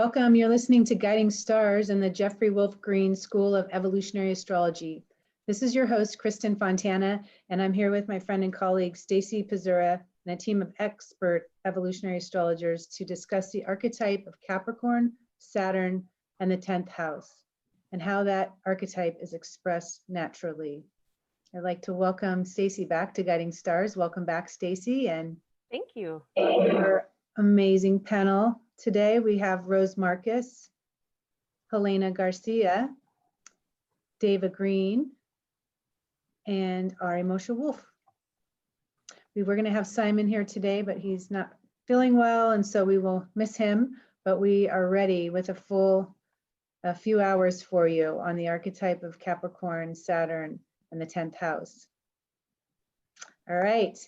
Welcome. You're listening to Guiding Stars in the Jeffrey Wolfe Green School of Evolutionary Astrology. This is your host, Kristin Fontana, and I'm here with my friend and colleague, Stacie, Pazura, and a team of expert evolutionary astrologers to discuss the archetype of Capricorn, Saturn, and the 10th house, and how that archetype is expressed naturally. I'd like to welcome Stacie back to Guiding Stars. Welcome back, Stacie, and thank you. Our amazing panel. Today we have Rose Marcus, Helena Garcia, Deva Green, and Ari Moshe Wolfe. We were going to have Simon here today, but he's not feeling well, and so we will miss him, but we are ready with a few hours for you on the archetype of Capricorn, Saturn, and the 10th house. All right.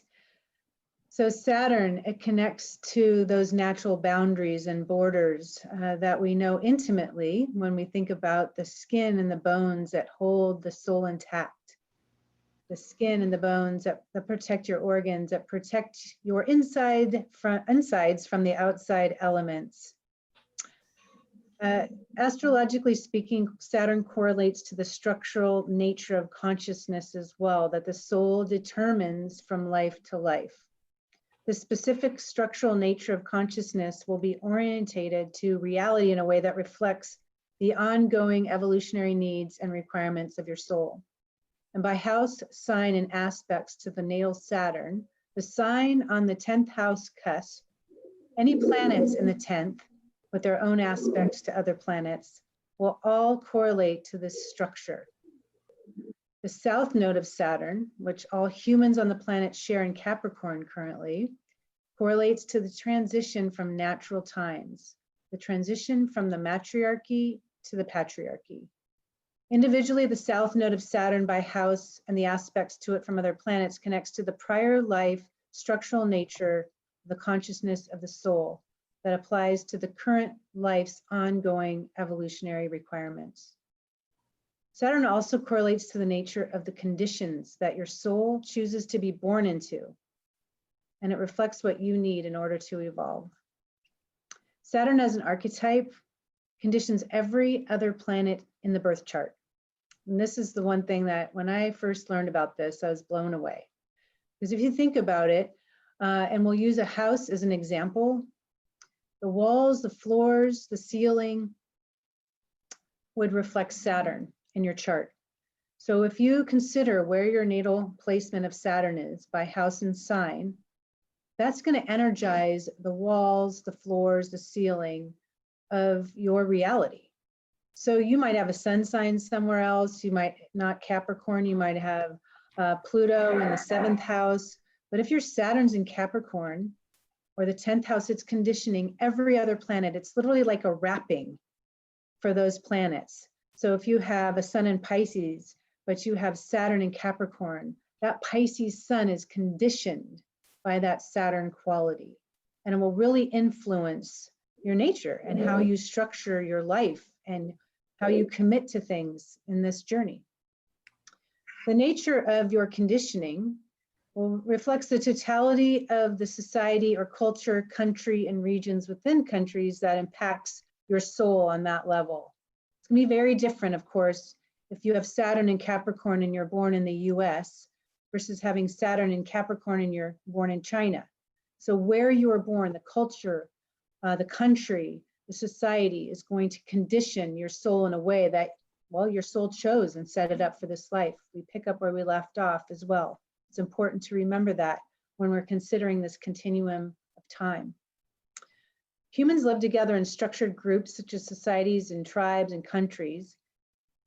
So Saturn, it connects to those natural boundaries and borders that we know intimately when we think about the skin and the bones that hold the soul intact. The skin and the bones that protect your organs, that protect your insides from the outside elements. Astrologically speaking, Saturn correlates to the structural nature of consciousness as well, that the soul determines from life to life. The specific structural nature of consciousness will be orientated to reality in a way that reflects the ongoing evolutionary needs and requirements of your soul. And by house, sign, and aspects to the natal Saturn, the sign on the 10th house cusp, any planets in the 10th with their own aspects to other planets will all correlate to this structure. The south node of Saturn, which all humans on the planet share in Capricorn currently, correlates to the transition from natural times, the transition from the matriarchy to the patriarchy. Individually, the south node of Saturn by house and the aspects to it from other planets connects to the prior life structural nature of the consciousness of the soul that applies to the current life's ongoing evolutionary requirements. Saturn also correlates to the nature of the conditions that your soul chooses to be born into, and it reflects what you need in order to evolve. Saturn as an archetype conditions every other planet in the birth chart. And this is the one thing that when I first learned about this, I was blown away. Because if you think about it, and we'll use a house as an example, the walls, the floors, the ceiling would reflect Saturn in your chart. So if you consider where your natal placement of Saturn is by house and sign, that's going to energize the walls, the floors, the ceiling of your reality. So you might have a sun sign somewhere else, you might not Capricorn, you might have Pluto in the 7th house, but if your Saturn's in Capricorn or the 10th house, it's conditioning every other planet. It's literally like a wrapping for those planets. So if you have a sun in Pisces, but you have Saturn in Capricorn, that Pisces sun is conditioned by that Saturn quality. And it will really influence your nature and how you structure your life and how you commit to things in this journey. The nature of your conditioning reflects the totality of the society or culture, country, and regions within countries that impacts your soul on that level. It's going to be very different, of course, if you have Saturn in Capricorn and you're born in the US versus having Saturn in Capricorn and you're born in China. So where you are born, the culture, the country, the society is going to condition your soul in a way that, well, your soul chose and set it up for this life. We pick up where we left off as well. It's important to remember that when we're considering this continuum of time. Humans live together in structured groups such as societies and tribes and countries.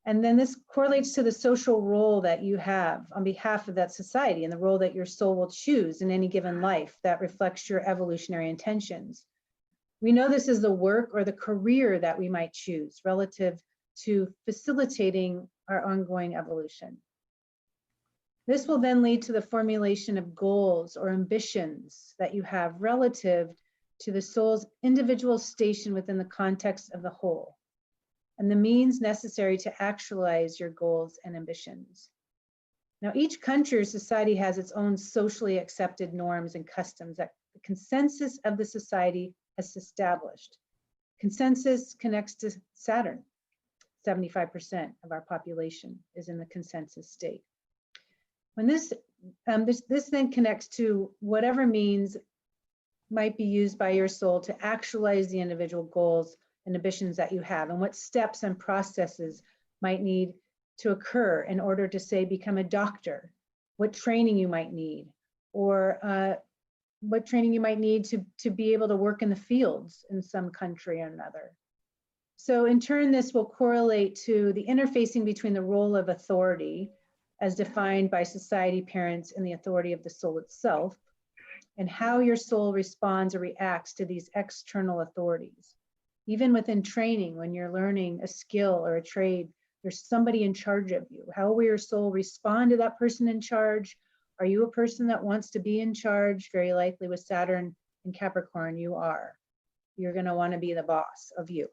And then this correlates to the social role that you have on behalf of that society and the role that your soul will choose in any given life that reflects your evolutionary intentions. We know this is the work or the career that we might choose relative to facilitating our ongoing evolution. This will then lead to the formulation of goals or ambitions that you have relative to the soul's individual station within the context of the whole, and the means necessary to actualize your goals and ambitions. Now, each country or society has its own socially accepted norms and customs that the consensus of the society has established. Consensus connects to Saturn. 75% of our population is in the consensus state. When this then connects to whatever means might be used by your soul to actualize the individual goals and ambitions that you have, and what steps and processes might need to occur in order to, say, become a doctor, what training you might need, or what training you might need to be able to work in the fields in some country or another. So in turn, this will correlate to the interfacing between the role of authority as defined by society, parents, and the authority of the soul itself, and how your soul responds or reacts to these external authorities. Even within training, when you're learning a skill or a trade, there's somebody in charge of you. How will your soul respond to that person in charge? Are you a person that wants to be in charge? Very likely with Saturn in Capricorn, you are. You're going to want to be the boss of you.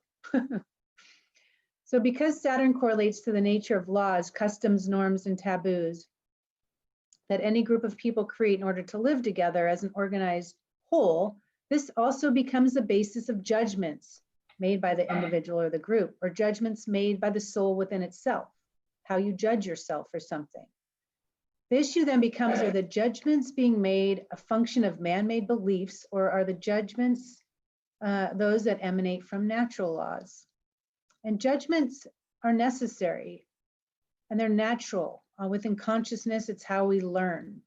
So because Saturn correlates to the nature of laws, customs, norms, and taboos that any group of people create in order to live together as an organized whole, this also becomes the basis of judgments made by the individual or the group, or judgments made by the soul within itself, how you judge yourself for something. The issue then becomes, are the judgments being made a function of man-made beliefs, or are the judgments those that emanate from natural laws? And judgments are necessary and they're natural. Within consciousness, it's how we learn.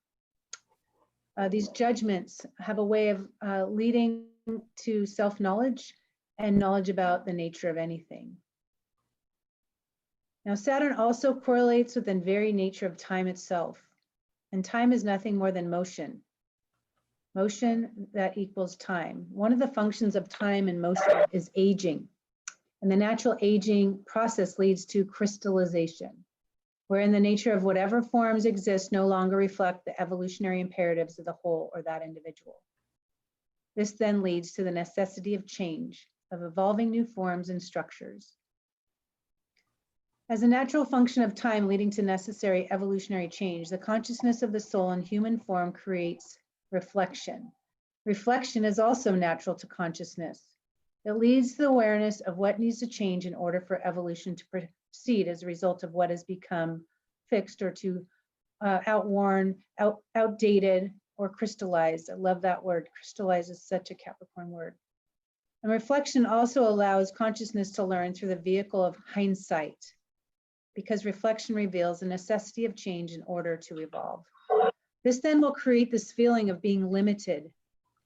These judgments have a way of leading to self-knowledge and knowledge about the nature of anything. Now, Saturn also correlates with the very nature of time itself. And time is nothing more than motion. Motion that equals time. One of the functions of time and motion is aging. And the natural aging process leads to crystallization, wherein the nature of whatever forms exist no longer reflect the evolutionary imperatives of the whole or that individual. This then leads to the necessity of change, of evolving new forms and structures. As a natural function of time leading to necessary evolutionary change, the consciousness of the soul in human form creates reflection. Reflection is also natural to consciousness. It leads to the awareness of what needs to change in order for evolution to proceed as a result of what has become fixed or to outworn, outdated, or crystallized. I love that word. Crystallize is such a Capricorn word. And reflection also allows consciousness to learn through the vehicle of hindsight, because reflection reveals the necessity of change in order to evolve. This then will create this feeling of being limited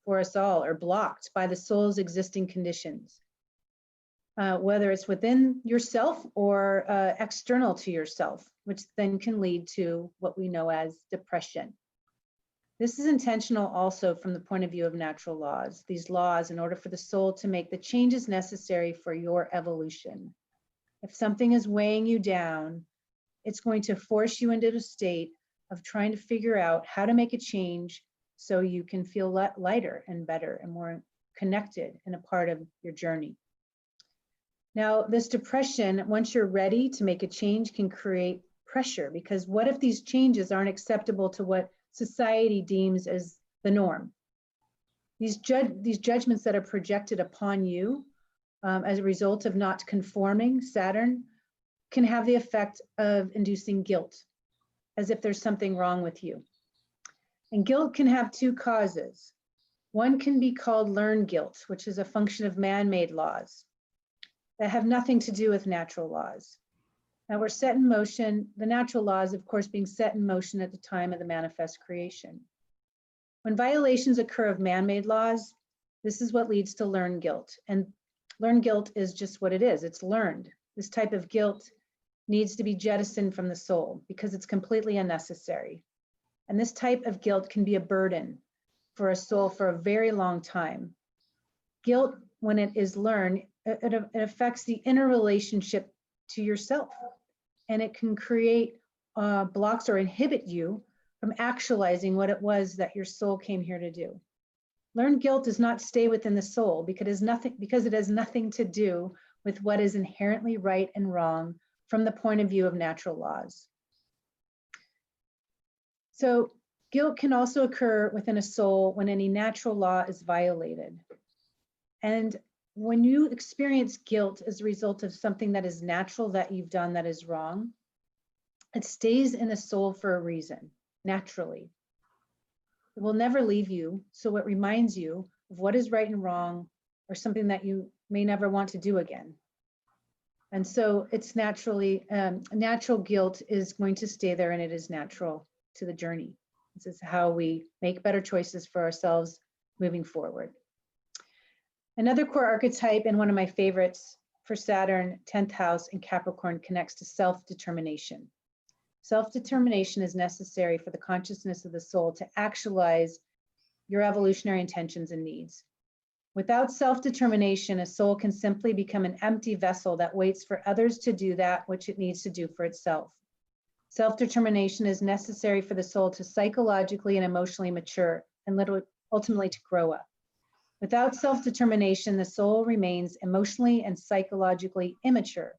for us all, or blocked by the soul's existing conditions, whether it's within yourself or external to yourself, which then can lead to what we know as depression. This is intentional also from the point of view of natural laws. These laws, in order for the soul to make the changes necessary for your evolution. If something is weighing you down, it's going to force you into a state of trying to figure out how to make a change so you can feel lighter and better and more connected and a part of your journey. Now, this depression, once you're ready to make a change, can create pressure, because what if these changes aren't acceptable to what society deems as the norm? These judgments that are projected upon you as a result of not conforming, Saturn, can have the effect of inducing guilt, as if there's something wrong with you. And guilt can have two causes. One can be called learned guilt, which is a function of man-made laws that have nothing to do with natural laws. Now, we're set in motion, the natural laws, of course, being set in motion at the time of the manifest creation. When violations occur of man-made laws, this is what leads to learned guilt. And learned guilt is just what it is. It's learned. This type of guilt needs to be jettisoned from the soul because it's completely unnecessary. And this type of guilt can be a burden for a soul for a very long time. Guilt, when it is learned, it affects the inner relationship to yourself. And it can create blocks or inhibit you from actualizing what it was that your soul came here to do. Learned guilt does not stay within the soul because it has nothing to do with what is inherently right and wrong from the point of view of natural laws. So guilt can also occur within a soul when any natural law is violated. And when you experience guilt as a result of something that is natural that you've done that is wrong, it stays in the soul for a reason, naturally. It will never leave you. So it reminds you of what is right and wrong, or something that you may never want to do again. And so it's naturally, natural guilt is going to stay there, and it is natural to the journey. This is how we make better choices for ourselves moving forward. Another core archetype, and one of my favorites for Saturn, 10th house in Capricorn, connects to self-determination. Self-determination is necessary for the consciousness of the soul to actualize your evolutionary intentions and needs. Without self-determination, a soul can simply become an empty vessel that waits for others to do that which it needs to do for itself. Self-determination is necessary for the soul to psychologically and emotionally mature and ultimately to grow up. Without self-determination, the soul remains emotionally and psychologically immature.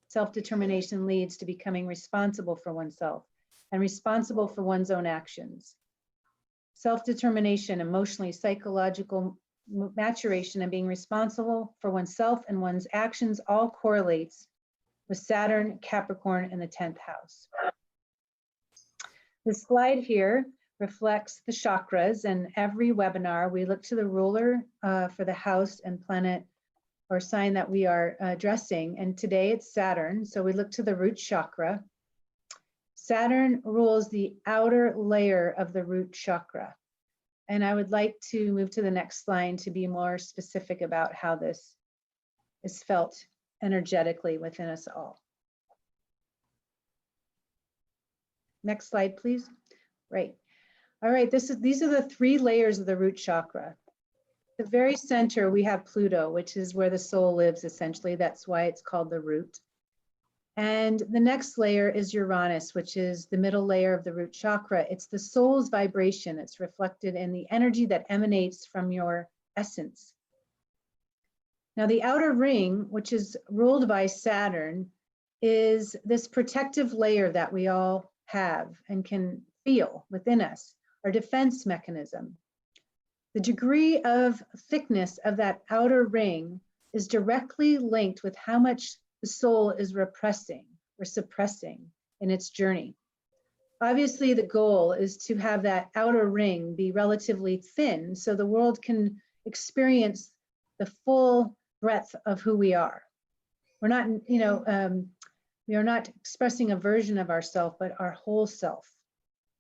Self-determination leads to becoming responsible for oneself and responsible for one's own actions. Self-determination, emotionally, psychological maturation, and being responsible for oneself and one's actions all correlates with Saturn, Capricorn, in the 10th house. The slide here reflects the chakras, and every webinar we look to the ruler for the house and planet or sign that we are addressing. And today it's Saturn, so we look to the root chakra. Saturn rules the outer layer of the root chakra. And I would like to move to the next slide to be more specific about how this is felt energetically within us all. Next slide, please. Right. All right, these are the 3 layers of the root chakra. The very center, we have Pluto, which is where the soul lives, essentially. That's why it's called the root. And the next layer is Uranus, which is the middle layer of the root chakra. It's the soul's vibration. It's reflected in the energy that emanates from your essence. Now, the outer ring, which is ruled by Saturn, is this protective layer that we all have and can feel within us, our defense mechanism. The degree of thickness of that outer ring is directly linked with how much the soul is repressing or suppressing in its journey. Obviously, the goal is to have that outer ring be relatively thin so the world can experience the full breadth of who we are. We're not, we are not expressing a version of ourselves, but our whole self.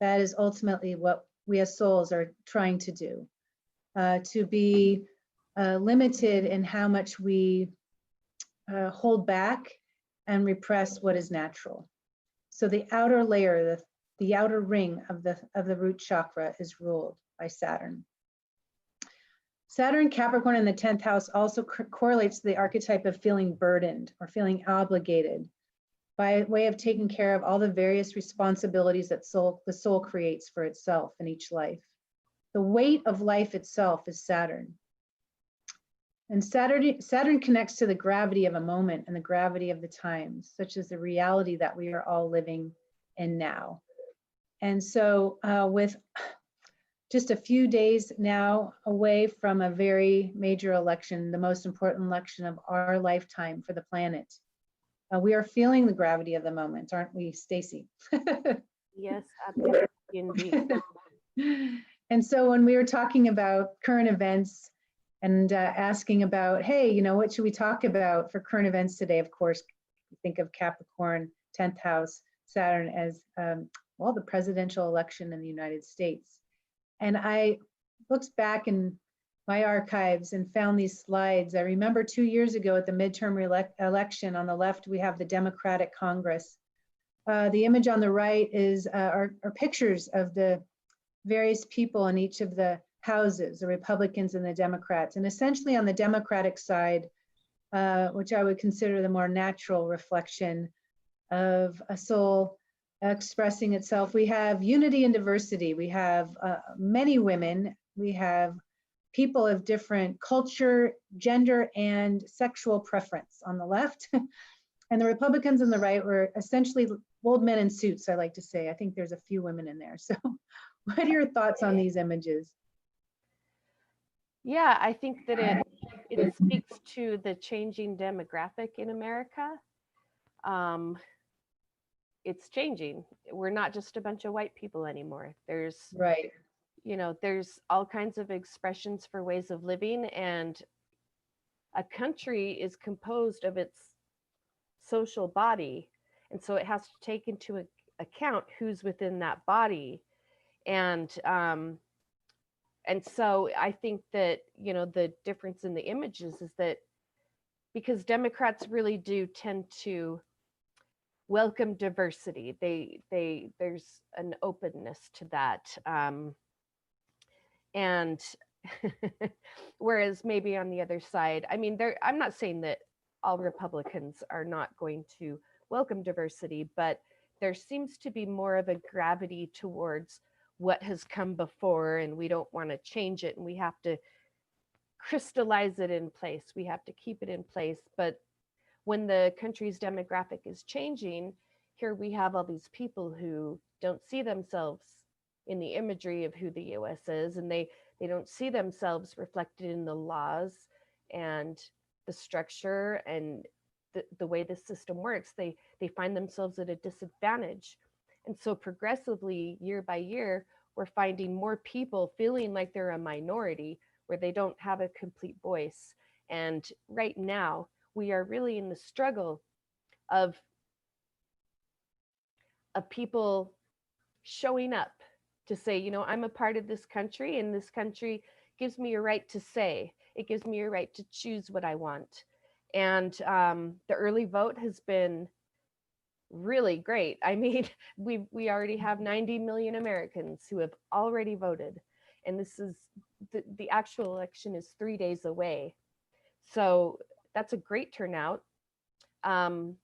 That is ultimately what we as souls are trying to do, to be limited in how much we hold back and repress what is natural. So the outer layer, the outer ring of the root chakra is ruled by Saturn. Saturn Capricorn in the 10th house also correlates to the archetype of feeling burdened or feeling obligated by way of taking care of all the various responsibilities that the soul creates for itself in each life. The weight of life itself is Saturn. And Saturn connects to the gravity of a moment and the gravity of the times, such as the reality that we are all living in now. And so with just a few days now away from a very major election, the most important election of our lifetime for the planet, we are feeling the gravity of the moment, aren't we, Stacie? Yes, absolutely, indeed. And so when we were talking about current events and asking about, hey, what should we talk about for current events today? Of course, we think of Capricorn, 10th house, Saturn as, well, the presidential election in the United States. And I looked back in my archives and found these slides. I remember 2 years ago at the midterm election, on the left, we have the Democratic Congress. The image on the right is are pictures of the various people in each of the houses, the Republicans and the Democrats. And essentially on the Democratic side, which I would consider the more natural reflection of a soul expressing itself, we have unity and diversity. We have many women. We have people of different culture, gender, and sexual preference on the left. And the Republicans on the right were essentially old men in suits, I like to say. I think there's a few women in there. So what are your thoughts on these images? Yeah, I think that it speaks to the changing demographic in America. It's changing. We're not just a bunch of white people anymore. There's, Right. there's all kinds of expressions for ways of living, and a country is composed of its social body. And so it has to take into account who's within that body. And so I think that, the difference in the images is that because Democrats really do tend to welcome diversity, there's an openness to that. And whereas maybe on the other side, I mean, I'm not saying that all Republicans are not going to welcome diversity, but there seems to be more of a gravity towards what has come before, and we don't want to change it, and we have to crystallize it in place. We have to keep it in place. But when the country's demographic is changing, here we have all these people who don't see themselves in the imagery of who the US is, and they don't see themselves reflected in the laws and the structure and the way the system works. They find themselves at a disadvantage. And so progressively, year by year, we're finding more people feeling like they're a minority, where they don't have a complete voice. And right now, we are really in the struggle of people showing up to say, I'm a part of this country, and this country gives me a right to say. It gives me a right to choose what I want. And the early vote has been really great. I mean, we already have 90 million Americans who have already voted, and this is the actual election is 3 days away. So that's a great turnout. The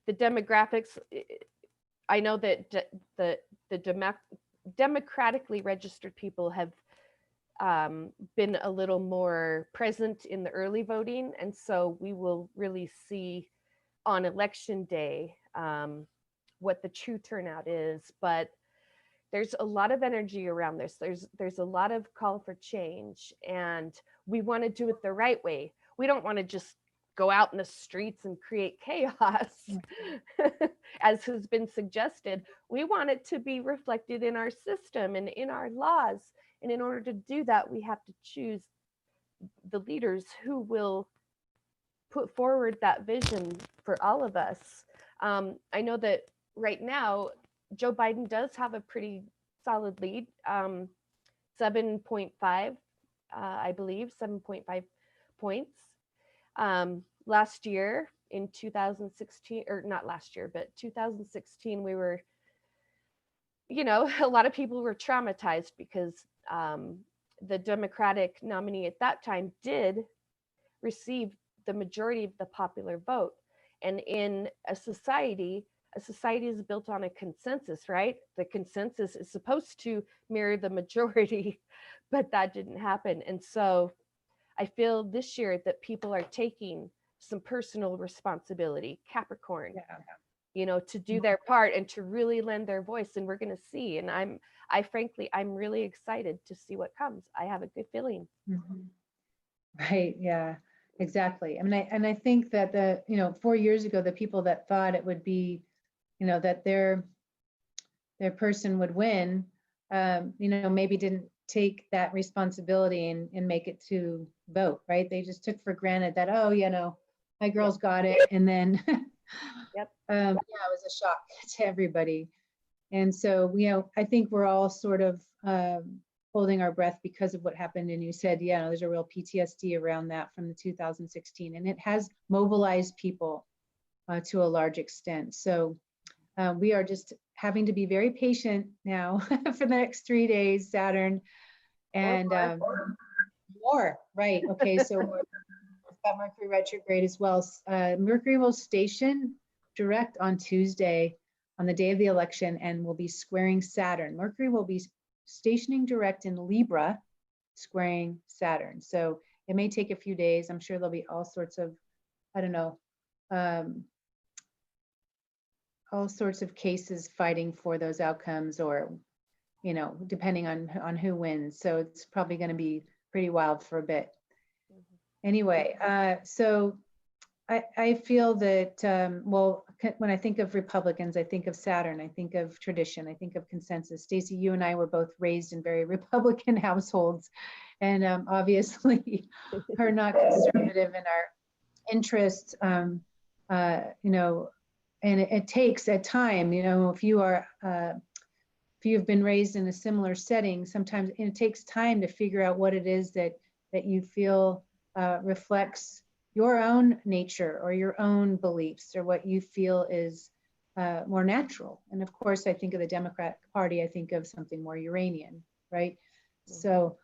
demographics, I know that the democratically registered people have been a little more present in the early voting, and so we will really see on election day what the true turnout is. But there's a lot of energy around this. There's a lot of call for change, and we want to do it the right way. We don't want to just go out in the streets and create chaos, as has been suggested. We want it to be reflected in our system and in our laws. And in order to do that, we have to choose the leaders who will put forward that vision for all of us. I know that right now, Joe Biden does have a pretty solid lead, 7.5, I believe, 7.5 points. Last year in 2016, or not last year, but 2016, we were, a lot of people were traumatized because the Democratic nominee at that time did receive the majority of the popular vote. And in a society is built on a consensus, right? The consensus is supposed to mirror the majority, but that didn't happen. And so I feel this year that people are taking some personal responsibility, Capricorn, to do their part and to really lend their voice. And we're going to see. And I'm really excited to see what comes. I have a good feeling. Mm-hmm. Right. Yeah, exactly. I mean, I think that 4 years ago, the people that thought it would be, that their person would win, maybe didn't take that responsibility and make it to vote, right? They just took for granted that, my girls got it. And then, Yep. It was a shock to everybody. And so, I think we're all sort of holding our breath because of what happened. And you said, there's a real PTSD around that from the 2016, and it has mobilized people to a large extent. So we are just having to be very patient now for the next 3 days, Saturn. And more, right. Okay, so we've got Mercury retrograde as well. Mercury will station direct on Tuesday, on the day of the election, and will be squaring Saturn. Mercury will be stationing direct in Libra, squaring Saturn. So it may take a few days. I'm sure there'll be all sorts of, all sorts of cases fighting for those outcomes, or, depending on who wins. So it's probably going to be pretty wild for a bit. Anyway, so I feel that, well, when I think of Republicans, I think of Saturn, I think of tradition, I think of consensus. Stacie, you and I were both raised in very Republican households, and obviously are not conservative in our interests, you know, and it takes a time, you know, if you've been raised in a similar setting, sometimes it takes time to figure out what it is that you feel reflects your own nature or your own beliefs or what you feel is more natural. And of course, I think of the Democratic Party, I think of something more Uranian, right? So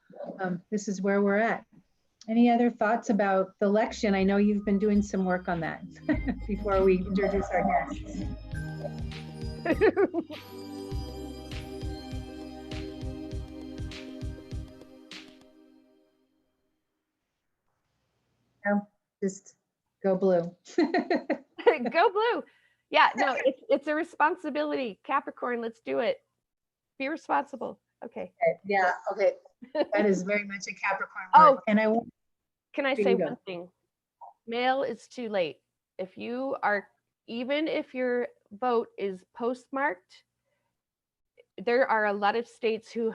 this is where we're at. Any other thoughts about the election? I know you've been doing some work on that before we introduce our guests. No, just go blue. Go blue. Yeah, no, it's a responsibility. Capricorn, let's do it. Be responsible. Okay. Yeah, okay. That is very much a Capricorn word. And I want. Can I say one thing? Mail is too late. If you are, even if your vote is postmarked, there are a lot of states who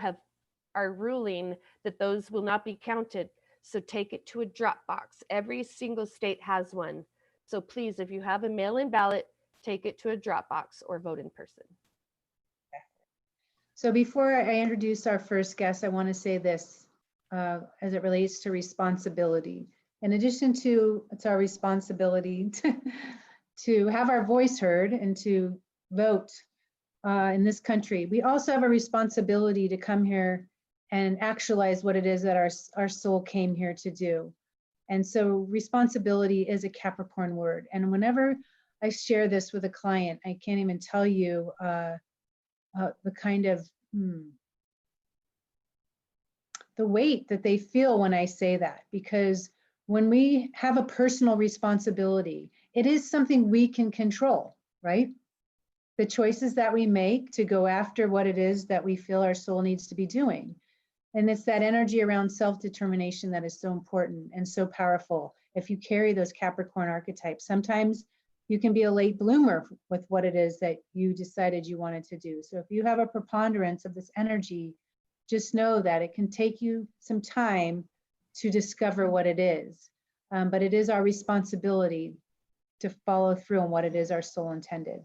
are ruling that those will not be counted. So take it to a drop box. Every single state has one. So please, if you have a mail-in ballot, take it to a drop box or vote in person. So before I introduce our first guest, I want to say this as it relates to responsibility. In addition to, it's our responsibility to have our voice heard and to vote in this country. We also have a responsibility to come here and actualize what it is that our soul came here to do. And so responsibility is a Capricorn word. And whenever I share this with a client, I can't even tell you the kind of the weight that they feel when I say that, because when we have a personal responsibility, it is something we can control, right? The choices that we make to go after what it is that we feel our soul needs to be doing. And it's that energy around self-determination that is so important and so powerful. If you carry those Capricorn archetypes, sometimes you can be a late bloomer with what it is that you decided you wanted to do. So if you have a preponderance of this energy, just know that it can take you some time to discover what it is. But it is our responsibility to follow through on what it is our soul intended.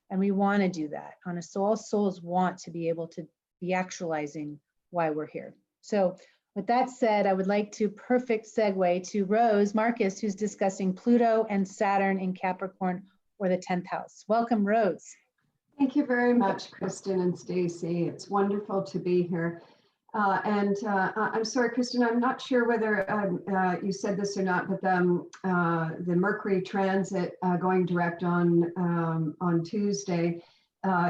And we want to do that on a soul. All souls want to be able to be actualizing why we're here. So with that said, I would like to perfect segue to Rose Marcus, who's discussing Pluto and Saturn in Capricorn, or the 10th house. Welcome, Rose. Thank you very much, Kristin and Stacie. It's wonderful to be here. I'm sorry, Kristin, I'm not sure whether you said this or not, but the Mercury transit going direct on Tuesday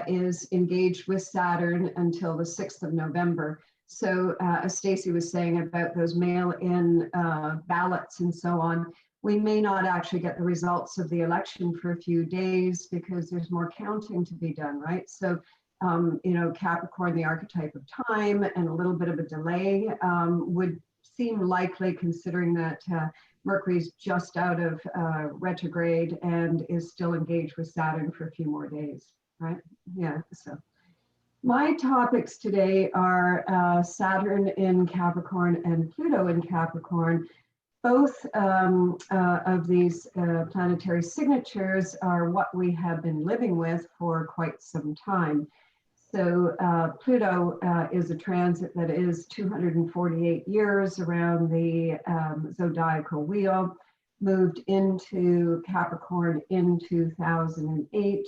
is engaged with Saturn until the 6th of November. So as Stacie was saying about those mail-in ballots and so on, we may not actually get the results of the election for a few days because there's more counting to be done, right? So, you know, Capricorn, the archetype of time and a little bit of a delay would seem likely, considering that Mercury's just out of retrograde and is still engaged with Saturn for a few more days, right? Yeah, so. My topics today are Saturn in Capricorn and Pluto in Capricorn. Both of these planetary signatures are what we have been living with for quite some time. So Pluto is a transit that is 248 years around the zodiacal wheel, moved into Capricorn in 2008.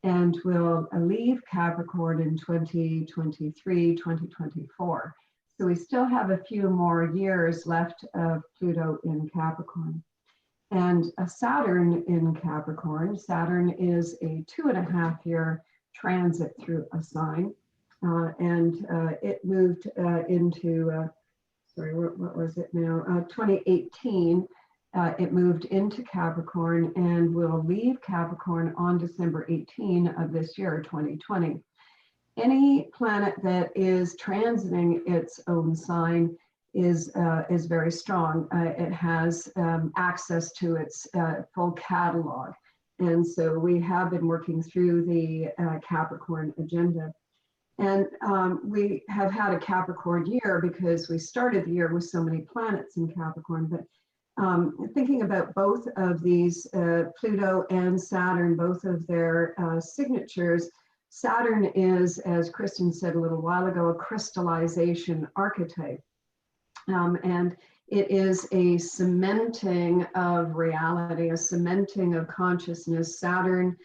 And will leave Capricorn in 2023, 2024. So we still have a few more years left of Pluto in Capricorn. And Saturn in Capricorn, Saturn is a 2.5-year transit through a sign. It moved into, what was it now? 2018. It moved into Capricorn and will leave Capricorn on December 18 of this year, 2020. Any planet that is transiting its own sign is very strong. It has access to its full catalog. And so we have been working through the Capricorn agenda. And we have had a Capricorn year because we started the year with so many planets in Capricorn. But thinking about both of these, Pluto and Saturn, both of their signatures, Saturn is, as Kristin said a little while ago, a crystallization archetype. And it is a cementing of reality, a cementing of consciousness. Saturn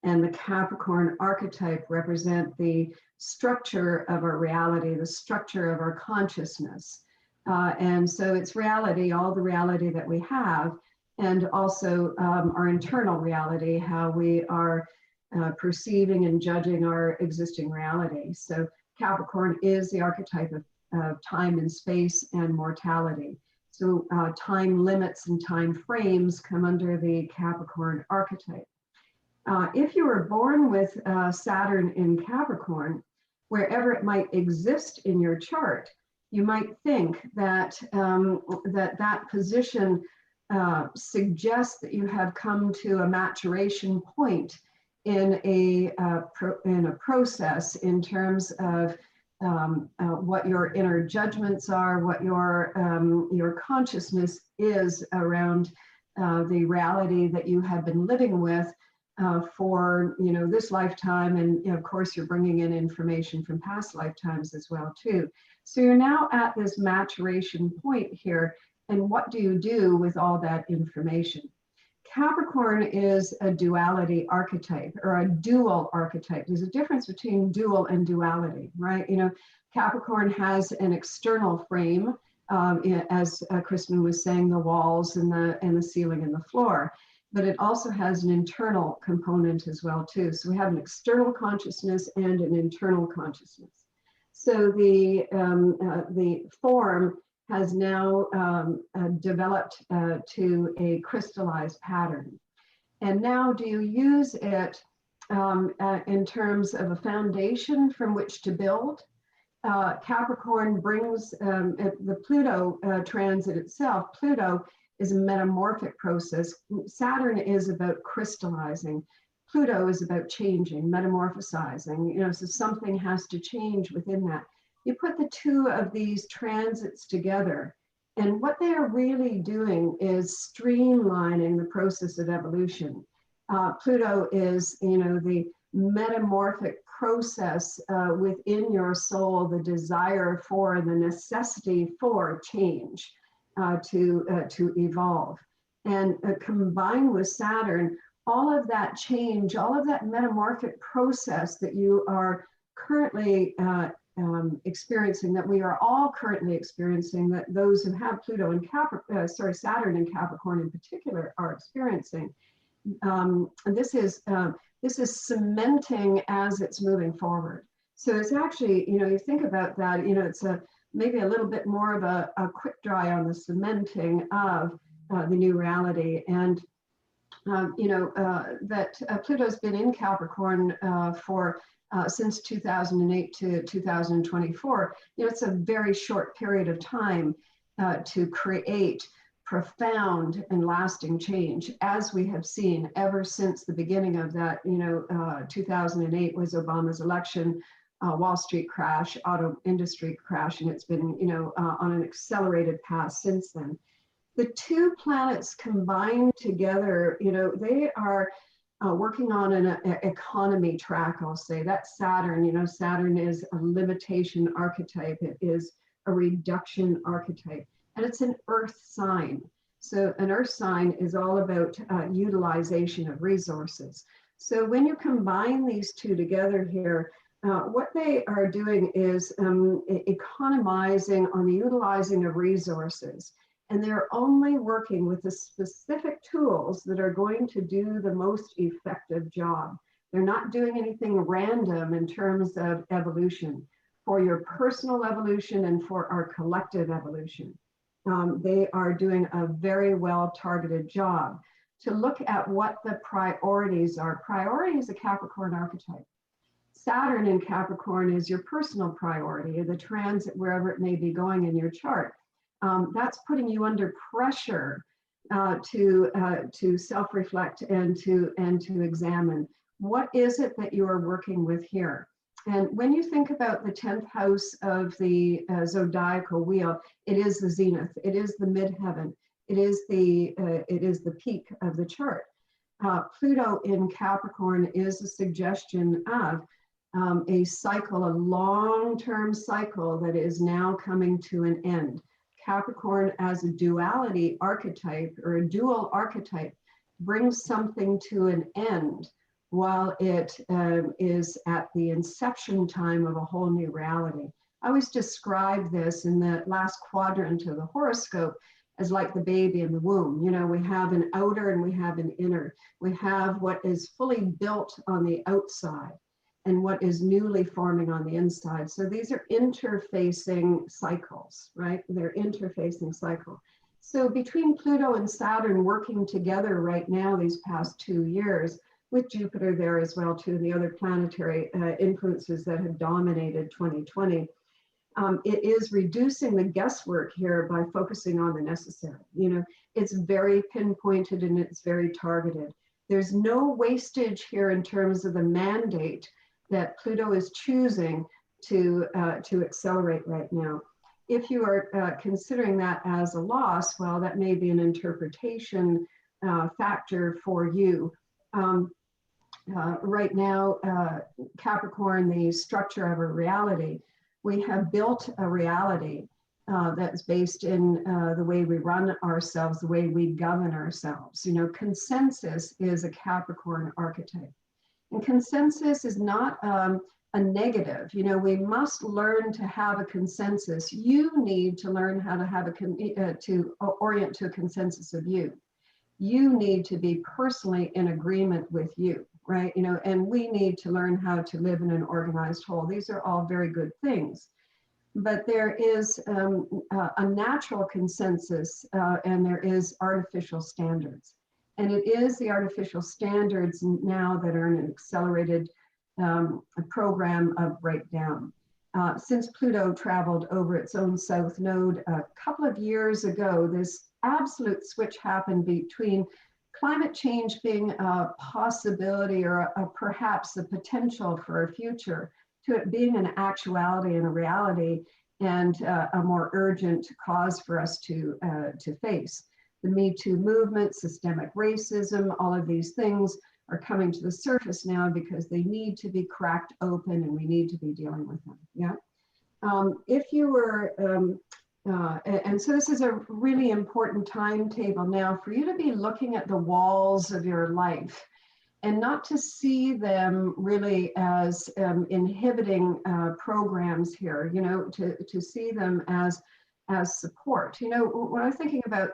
and the Capricorn archetype represent the structure of our reality, the structure of our consciousness. And so it's reality, all the reality that we have, and also our internal reality, how we are perceiving and judging our existing reality. So Capricorn is the archetype of time and space and mortality. So time limits and time frames come under the Capricorn archetype. If you were born with Saturn in Capricorn, wherever it might exist in your chart, you might think that that position suggests that you have come to a maturation point in a process in terms of what your inner judgments are, what your consciousness is around the reality that you have been living with for this lifetime, and of course you're bringing in information from past lifetimes as well too. So you're now at this maturation point here, and what do you do with all that information? Capricorn is a duality archetype, or a dual archetype. There's a difference between dual and duality, right? Capricorn has an external frame, as Kristin was saying, the walls and the ceiling and the floor, but it also has an internal component as well too. So we have an external consciousness and an internal consciousness. So the form has now developed to a crystallized pattern. And now do you use it in terms of a foundation from which to build? Capricorn brings the Pluto transit itself. Pluto is a metamorphic process. Saturn is about crystallizing. Pluto is about changing, metamorphosizing. So something has to change within that. You put the two of these transits together, and what they are really doing is streamlining the process of evolution. Pluto is, the metamorphic process within your soul, the desire for and the necessity for change to evolve. And combined with Saturn, all of that change, all of that metamorphic process that you are currently experiencing, that we are all currently experiencing, that those who have Pluto and Saturn and Capricorn in particular are experiencing. This is cementing as it's moving forward. So it's actually, you think about that, it's maybe a little bit more of a quick dry on the cementing of the new reality. And that Pluto's been in Capricorn for since 2008 to 2024. It's a very short period of time to create profound and lasting change, as we have seen ever since the beginning of that. 2008 was Obama's election, Wall Street crash, auto industry crash, and it's been on an accelerated path since then. The two planets combined together, they are working on an economy track, I'll say. That's Saturn. Saturn is a limitation archetype. It is a reduction archetype, and it's an earth sign. So an earth sign is all about utilization of resources. So when you combine these two together here, what they are doing is economizing on the utilizing of resources. And they're only working with the specific tools that are going to do the most effective job. They're not doing anything random in terms of evolution, for your personal evolution and for our collective evolution. They are doing a very well targeted job to look at what the priorities are. Priority is a Capricorn archetype. Saturn in Capricorn is your personal priority, the transit wherever it may be going in your chart. that's putting you under pressure to self-reflect and to examine what is it that you are working with here. And when you think about the 10th house of the zodiacal wheel, it is the zenith, it is the midheaven, it is the peak of the chart. Pluto in Capricorn is a suggestion of a cycle, a long-term cycle that is now coming to an end. Capricorn as a duality archetype or a dual archetype brings something to an end while it is at the inception time of a whole new reality. I always describe this in the last quadrant of the horoscope as like the baby in the womb. You know, we have an outer and we have an inner. We have what is fully built on the outside and what is newly forming on the inside. So these are interfacing cycles, right? They're interfacing cycle. So between Pluto and Saturn working together right now these past 2 years, with Jupiter there as well too, and the other planetary influences that have dominated 2020, it is reducing the guesswork here by focusing on the necessary. You know, it's very pinpointed and it's very targeted. There's no wastage here in terms of the mandate that Pluto is choosing to accelerate right now. If you are considering that as a loss, well, that may be an interpretation factor for you. Right now, Capricorn, the structure of a reality, we have built a reality that's based in the way we run ourselves, the way we govern ourselves. You know, consensus is a Capricorn archetype. And consensus is not a negative. You know, we must learn to have a consensus. You need to learn how to have to orient to a consensus of you. You need to be personally in agreement with you, right? You know, and we need to learn how to live in an organized whole. These are all very good things. But there is a natural consensus and there is artificial standards. And it is the artificial standards now that are in an accelerated program of breakdown. Since Pluto traveled over its own south node a couple of years ago, this absolute switch happened between climate change being a possibility or perhaps a potential for a future to it being an actuality and a reality and a more urgent cause for us to face. The Me Too movement, systemic racism, all of these things are coming to the surface now because they need to be cracked open and we need to be dealing with them, yeah? If you were, and so this is a really important timetable now for you to be looking at the walls of your life and not to see them really as inhibiting programs here, you know, to see them as support. You know, when I'm thinking about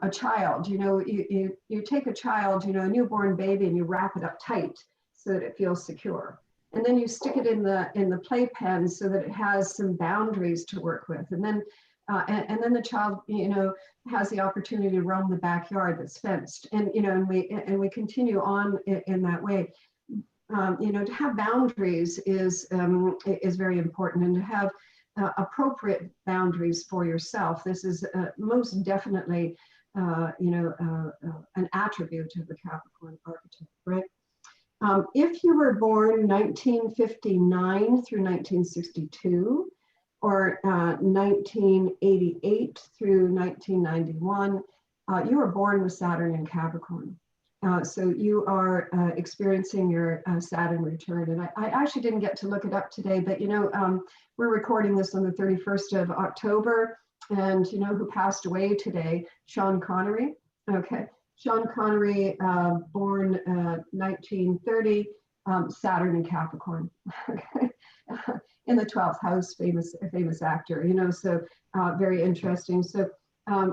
a child, you know, you take a child, you know, a newborn baby, and you wrap it up tight so that it feels secure. And then you stick it in the playpen so that it has some boundaries to work with. And then the child, you know, has the opportunity to roam the backyard that's fenced. And, you know, and we continue on in that way. You know, to have boundaries is very important, and to have appropriate boundaries for yourself. This is most definitely, you know, an attribute of the Capricorn archetype, right? If you were born 1959 through 1962, or 1988 through 1991, you were born with Saturn in Capricorn. So you are experiencing your Saturn return. And I actually didn't get to look it up today, but you know, we're recording this on the 31st of October, and you know who passed away today? Sean Connery. Okay, Sean Connery, born 1930, Saturn in Capricorn. Okay. In the 12th house, famous actor, you know, so very interesting. So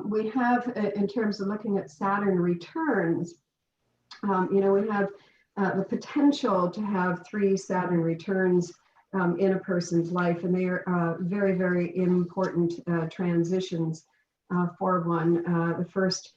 we have, in terms of looking at Saturn returns, you know, we have the potential to have 3 Saturn returns in a person's life, and they are very, very important transitions for one. The first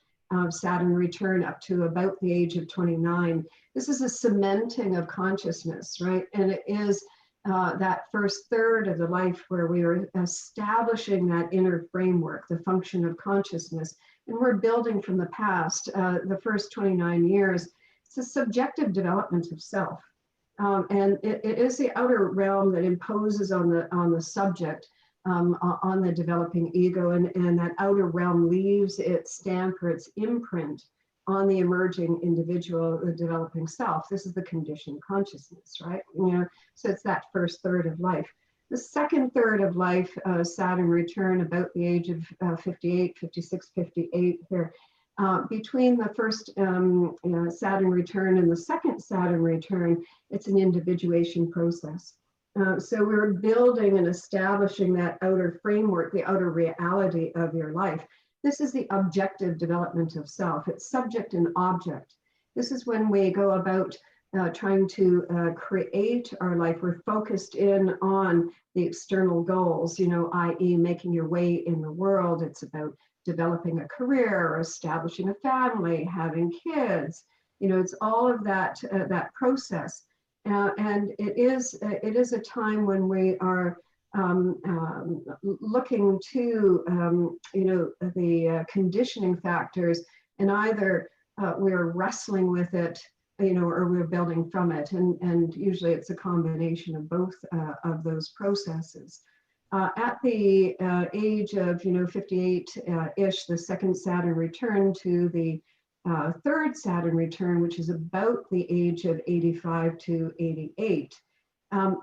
Saturn return up to about the age of 29. This is a cementing of consciousness, right? And it is that first third of the life where we are establishing that inner framework, the function of consciousness, and we're building from the past, the first 29 years, it's a subjective development of self. And it is the outer realm that imposes on the subject, on the developing ego, and that outer realm leaves its stamp or its imprint on the emerging individual, the developing self. This is the conditioned consciousness, right? You know, so it's that first third of life. The second third of life, Saturn return about the age of 58, 56, 58 here. Between the first Saturn return and the second Saturn return, it's an individuation process. So we're building and establishing that outer framework, the outer reality of your life. This is the objective development of self. It's subject and object. This is when we go about trying to create our life. We're focused in on the external goals, you know, i.e. making your way in the world. It's about developing a career, or establishing a family, having kids. You know, it's all of that that process. And it is a time when we are looking to, you know, the conditioning factors, and either we're wrestling with it, you know, or we're building from it. And usually it's a combination of both of those processes. At the age of, you know, 58-ish, the second Saturn return to the third Saturn return, which is about the age of 85 to 88.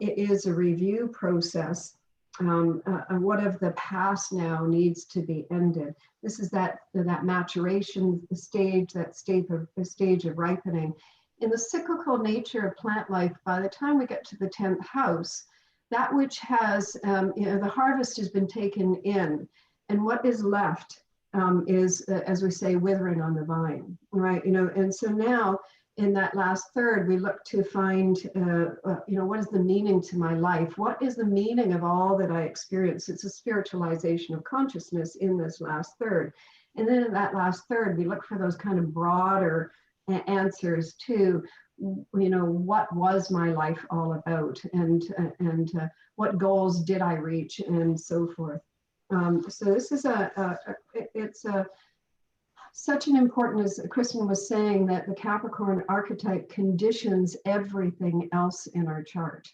It is a review process. What of the past now needs to be ended. This is that maturation stage, that stage of ripening. In the cyclical nature of plant life, by the time we get to the 10th house, that which has, you know, the harvest has been taken in, and what is left is, as we say, withering on the vine, right? You know, and so now in that last third, we look to find, you know, what is the meaning to my life? What is the meaning of all that I experience? It's a spiritualization of consciousness in this last third. And then in that last third, we look for those kind of broader answers to, you know, what was my life all about, and what goals did I reach, and so forth. So this is such an important, as Kristin was saying, that the Capricorn archetype conditions everything else in our chart.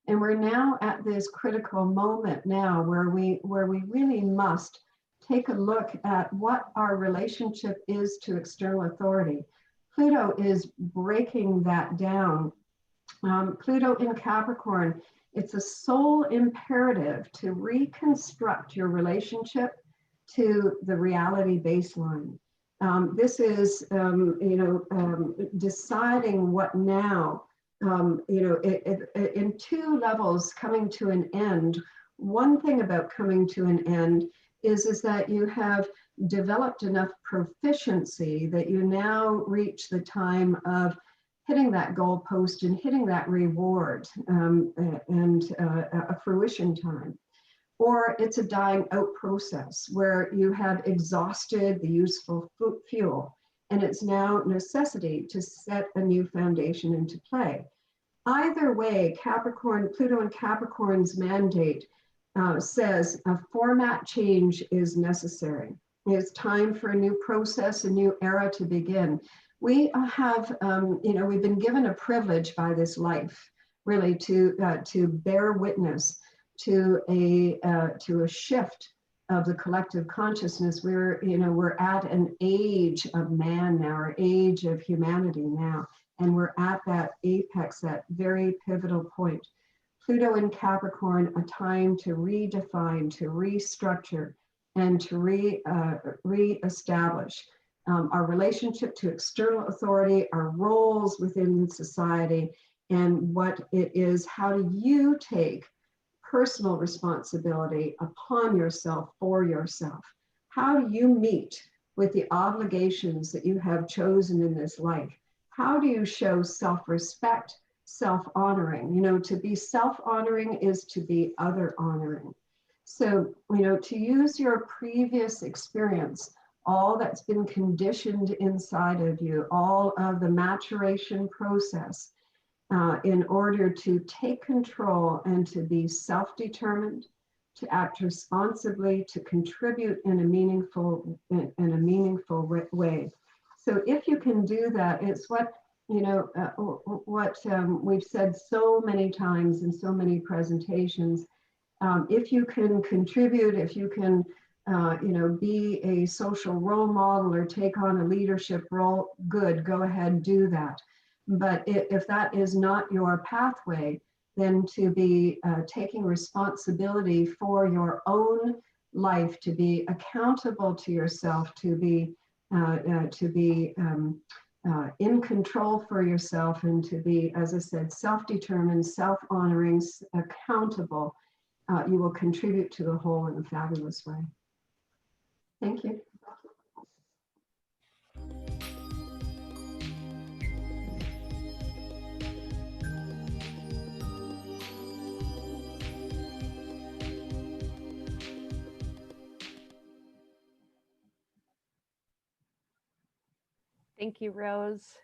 And we're now at this critical moment now where we really must take a look at what our relationship is to external authority. Pluto is breaking that down. Pluto in Capricorn, it's a soul imperative to reconstruct your relationship to the reality baseline. This is, you know, deciding what now, you know, in two levels, coming to an end. One thing about coming to an end is that you have developed enough proficiency that you now reach the time of hitting that goalpost and hitting that reward, and a fruition time. Or it's a dying out process where you have exhausted the useful fuel, and it's now necessity to set a new foundation into play. Either way, Capricorn, Pluto and Capricorn's mandate says a format change is necessary. It's time for a new process, a new era to begin. We have, you know, we've been given a privilege by this life, really, to bear witness to a shift of the collective consciousness. We're, you know, we're at an age of man now, or age of humanity now, and we're at that apex, that very pivotal point. Pluto in Capricorn, a time to redefine, to restructure, and to re-establish our relationship to external authority, our roles within society, and what it is. How do you take personal responsibility upon yourself for yourself? How do you meet with the obligations that you have chosen in this life? How do you show self-respect, self-honoring? You know, to be self-honoring is to be other-honoring. So, you know, to use your previous experience, all that's been conditioned inside of you, all of the maturation process, in order to take control and to be self-determined, to act responsibly, to contribute in a meaningful way. So if you can do that, it's what we've said so many times in so many presentations. If you can contribute, if you can be a social role model or take on a leadership role, good, go ahead, do that. But if that is not your pathway, then to be taking responsibility for your own life, to be accountable to yourself, to be in control for yourself, and to be, as I said, self-determined, self-honoring, accountable, you will contribute to the whole in a fabulous way. Thank you. Thank you, Rose.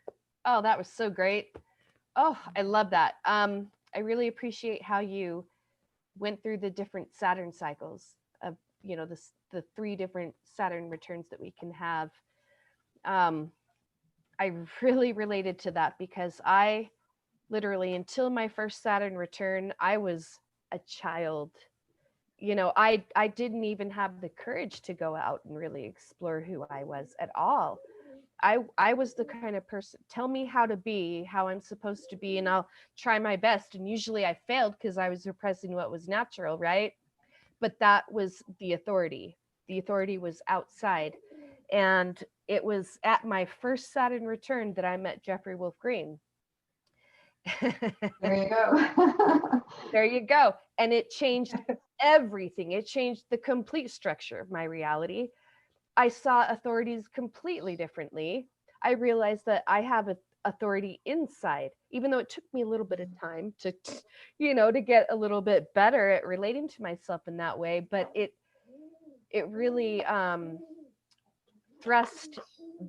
Oh, that was so great. Oh, I love that. I really appreciate how you went through the different Saturn cycles of, the 3 different Saturn returns that we can have. I really related to that because I literally, until my first Saturn return, I was a child. I didn't even have the courage to go out and really explore who I was at all. I was the kind of person, tell me how to be, how I'm supposed to be, and I'll try my best. And usually I failed because I was repressing what was natural, right? But that was the authority. The authority was outside. And it was at my first Saturn return that I met Jeffrey Wolfe Green. There you go. There you go. And it changed everything. It changed the complete structure of my reality. I saw authorities completely differently. I realized that I have authority inside, even though it took me a little bit of time to get a little bit better at relating to myself in that way. But it really thrust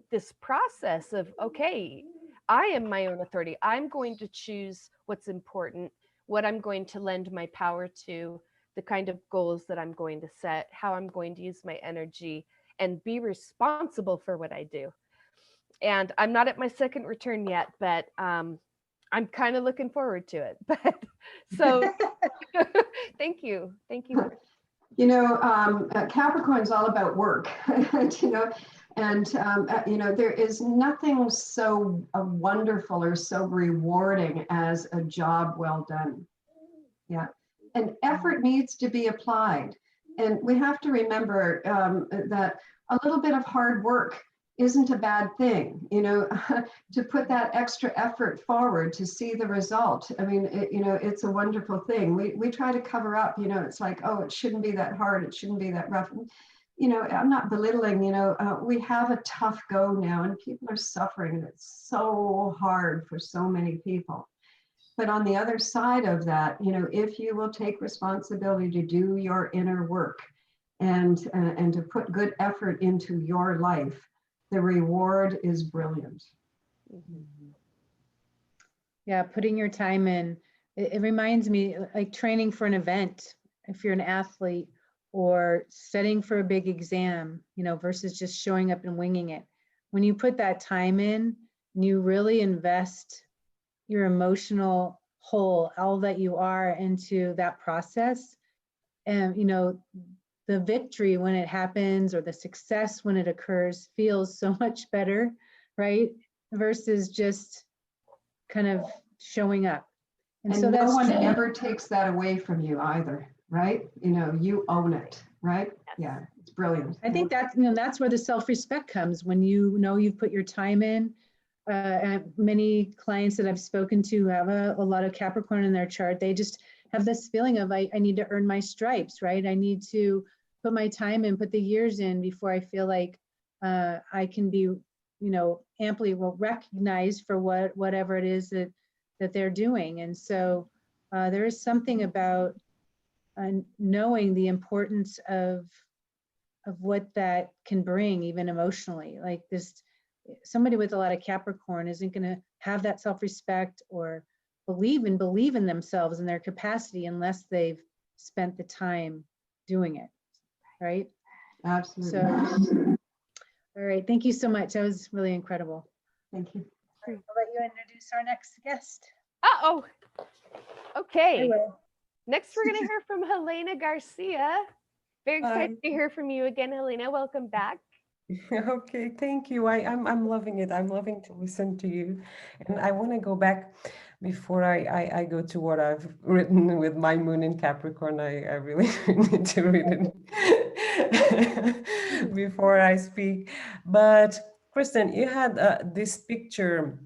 this process of, okay, I am my own authority. I'm going to choose what's important, what I'm going to lend my power to, the kind of goals that I'm going to set, how I'm going to use my energy, and be responsible for what I do. And I'm not at my second return yet, but I'm kind of looking forward to it. But so thank you. Capricorn's all about work, and there is nothing so wonderful or so rewarding as a job well done. Yeah, and effort needs to be applied. And we have to remember that a little bit of hard work isn't a bad thing, to put that extra effort forward to see the result. I mean, it's a wonderful thing. We try to cover up, it's like, oh, it shouldn't be that hard. It shouldn't be that rough. I'm not belittling, we have a tough go now and people are suffering, and it's so hard for so many people. But on the other side of that, if you will take responsibility to do your inner work and to put good effort into your life, the reward is brilliant. Mm-hmm. Yeah, putting your time in. It reminds me, like training for an event, if you're an athlete, or studying for a big exam, versus just showing up and winging it. When you put that time in, and you really invest your emotional whole, all that you are, into that process, and the victory when it happens, or the success when it occurs, feels so much better, right? Versus just kind of showing up. And so no one ever takes that away from you either, right? You own it, right? Yeah, it's brilliant. I think that's where the self-respect comes, when you've put your time in. And many clients that I've spoken to have a lot of Capricorn in their chart. They just have this feeling of, I need to earn my stripes, right? I need to put my time in, put the years in before I feel like I can be, amply recognized for whatever it is that they're doing. And so there is something about knowing the importance of what that can bring, even emotionally. Like somebody with a lot of Capricorn isn't going to have that self-respect or believe in themselves and their capacity unless they've spent the time doing it, right? Absolutely. So, all right, thank you so much. That was really incredible. Thank you. I'll let you introduce our next guest. Uh-oh. Okay. I will. Next, we're going to hear from Helena Garcia. Very excited to hear from you again, Helena. Welcome back. Okay, thank you. I'm loving it. I'm loving to listen to you. And I want to go back before I go to what I've written with my moon in Capricorn. I really need to read it before I speak. But Kristin, you had this picture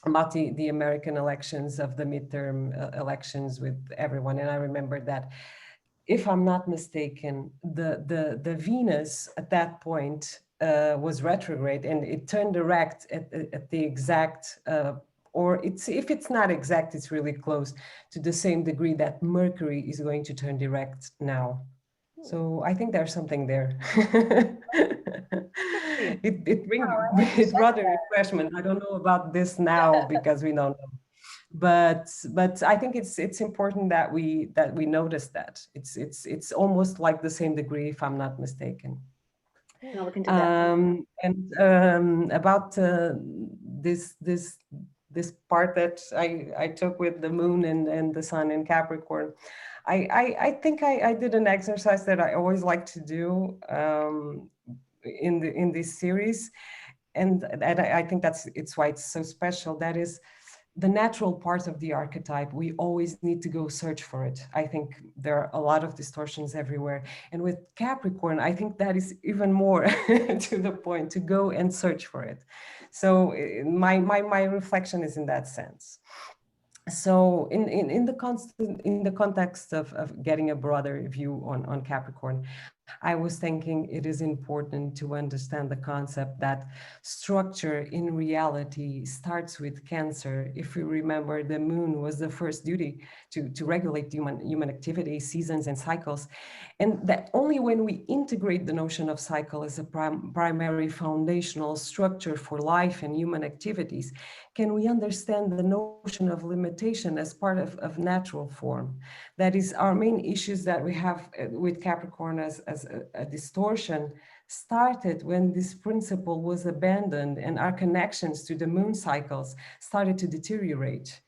about the American elections, of the midterm elections with everyone. And I remember that, if I'm not mistaken, the Venus at that point was retrograde, and it turned direct at the exact, or if it's not exact, it's really close to the same degree that Mercury is going to turn direct now. So I think there's something there. It brings, it's rather refreshment. I don't know about this now because we don't know. But I think it's important that we notice that it's almost like the same degree, if I'm not mistaken. I'll look into that. And about this part that I took with the moon and the sun in Capricorn, I think I did an exercise that I always like to do in this series, and I think it's why it's so special. That is the natural part of the archetype. We always need to go search for it. I think there are a lot of distortions everywhere. And with Capricorn, I think that is even more to the point, to go and search for it. So my reflection is in that sense. So in the context of getting a broader view on Capricorn, I was thinking it is important to understand the concept that structure in reality starts with Cancer. If you remember, the moon was the first duty to regulate human activity, seasons, and cycles. And that only when we integrate the notion of cycle as a primary foundational structure for life and human activities, can we understand the notion of limitation as part of natural form. That is, our main issues that we have with Capricorn as a distortion started when this principle was abandoned and our connections to the moon cycles started to deteriorate.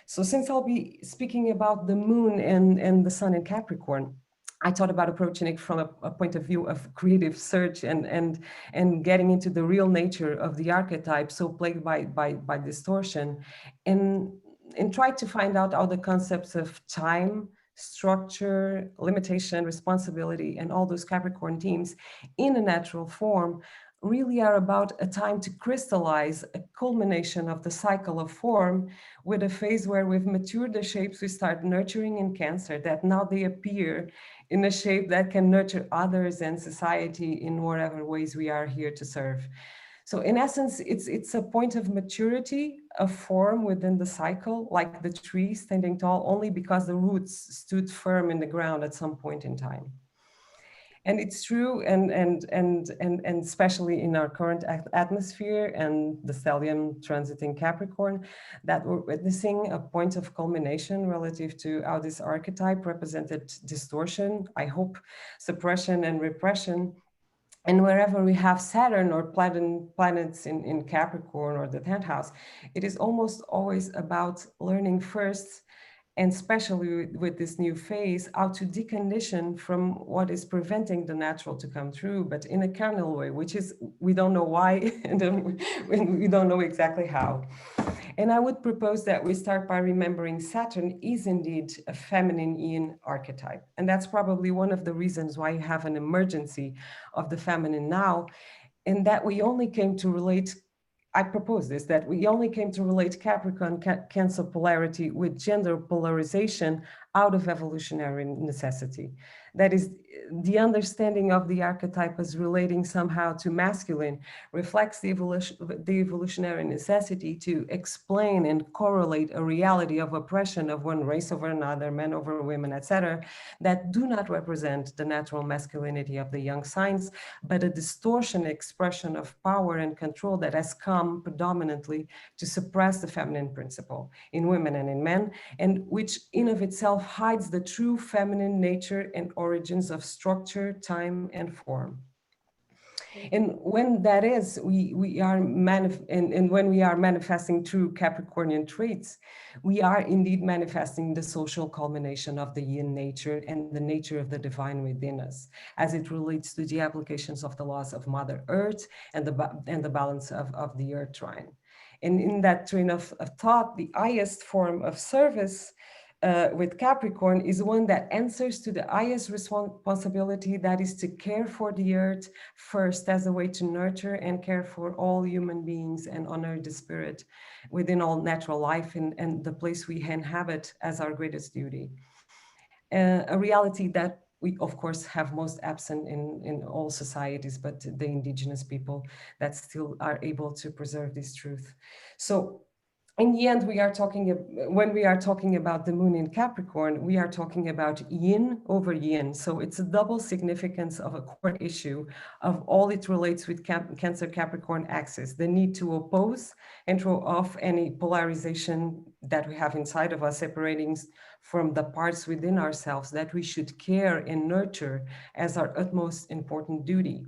So since I'll be speaking about the moon and the sun in Capricorn, I thought about approaching it from a point of view of creative search and getting into the real nature of the archetype, so plagued by distortion, and try to find out how the concepts of time, structure, limitation, responsibility, and all those Capricorn themes in a natural form really are about a time to crystallize a culmination of the cycle of form, with a phase where we've matured the shapes we start nurturing in Cancer, that now they appear in a shape that can nurture others and society in whatever ways we are here to serve. So in essence, it's a point of maturity of form within the cycle, like the tree standing tall only because the roots stood firm in the ground at some point in time. And it's true, and especially in our current atmosphere and the stellium transiting Capricorn, that we're witnessing a point of culmination relative to how this archetype represented distortion, I hope, suppression and repression. And wherever we have Saturn or planets in Capricorn or the 10th house, it is almost always about learning first, and especially with this new phase, how to decondition from what is preventing the natural to come through, but in a carnal way, which is, we don't know why, and then we don't know exactly how. And I would propose that we start by remembering Saturn is indeed a feminine yin archetype. And that's probably one of the reasons why you have an emergency of the feminine now, and that we only came to relate, I propose this, that we only came to relate Capricorn Cancer polarity with gender polarization out of evolutionary necessity. That is, the understanding of the archetype as relating somehow to masculine reflects the evolutionary necessity to explain and correlate a reality of oppression of one race over another, men over women, etc., that do not represent the natural masculinity of the young signs, but a distortion expression of power and control that has come predominantly to suppress the feminine principle in women and in men, and which in of itself hides the true feminine nature and origins of structure, time, and form. And when that is, we are and when we are manifesting true Capricornian traits, we are indeed manifesting the social culmination of the yin nature and the nature of the divine within us, as it relates to the applications of the laws of Mother Earth and the balance of the Earth trine. And in that train of thought, the highest form of service with Capricorn is one that answers to the highest responsibility, that is to care for the earth first as a way to nurture and care for all human beings and honor the spirit within all natural life and the place we inhabit as our greatest duty. A reality that we, of course, have most absent in all societies, but the indigenous people that still are able to preserve this truth. So in the end, when we are talking about the moon in Capricorn, we are talking about yin over yin. So it's a double significance of a core issue of all it relates with Cancer Capricorn axis, the need to oppose and throw off any polarization that we have inside of us, separating from the parts within ourselves that we should care and nurture as our utmost important duty.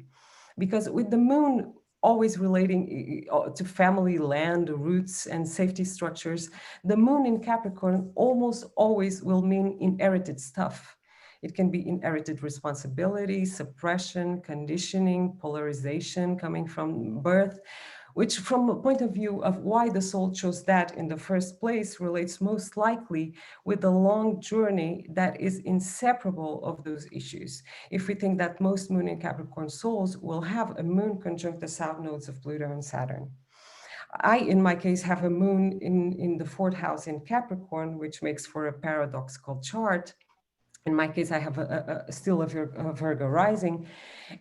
Because with the moon always relating to family, land, roots, and safety structures, the moon in Capricorn almost always will mean inherited stuff. It can be inherited responsibility, suppression, conditioning, polarization coming from birth, which from a point of view of why the soul chose that in the first place relates most likely with the long journey that is inseparable of those issues. If we think that most moon in Capricorn souls will have a moon conjunct the south nodes of Pluto and Saturn. I, in my case, have a moon in the fourth house in Capricorn, which makes for a paradoxical chart. In my case, I have still a Virgo rising.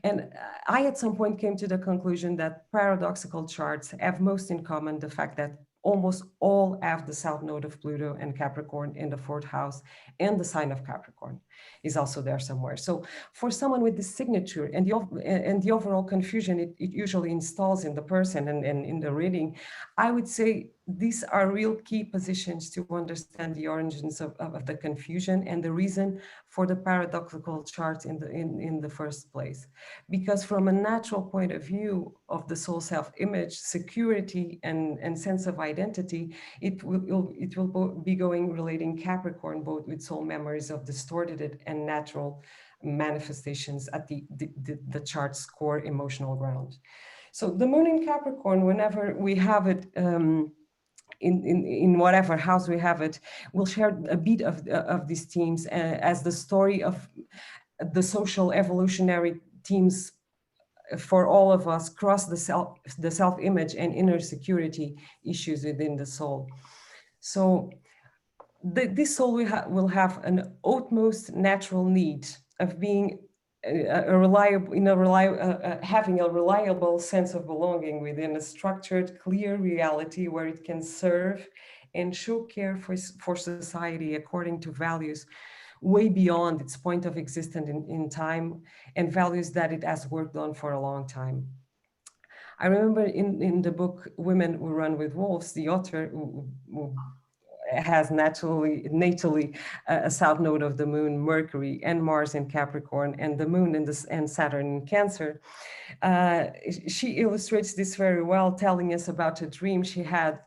And I, at some point, came to the conclusion that paradoxical charts have most in common the fact that almost all have the south node of Pluto and Capricorn in the fourth house, and the sign of Capricorn is also there somewhere. So for someone with this signature and the overall confusion it usually installs in the person and in the reading, I would say these are real key positions to understand the origins of the confusion and the reason for the paradoxical chart in the first place. Because from a natural point of view of the soul self-image, security and sense of identity, it will be relating Capricorn both with soul memories of distorted and natural manifestations at the chart's core emotional ground. So the moon in Capricorn, whenever we have it, in whatever house we have it, we'll share a bit of these themes as the story of the social evolutionary themes for all of us cross the self-image and inner security issues within the soul. So this soul will have an utmost natural need of being having a reliable sense of belonging within a structured, clear reality where it can serve and show care for society according to values way beyond its point of existence in time and values that it has worked on for a long time. I remember in the book Women Who Run with Wolves, the author who has natally a south node of the moon, Mercury, and Mars in Capricorn, and the moon and Saturn in Cancer. She illustrates this very well, telling us about a dream she had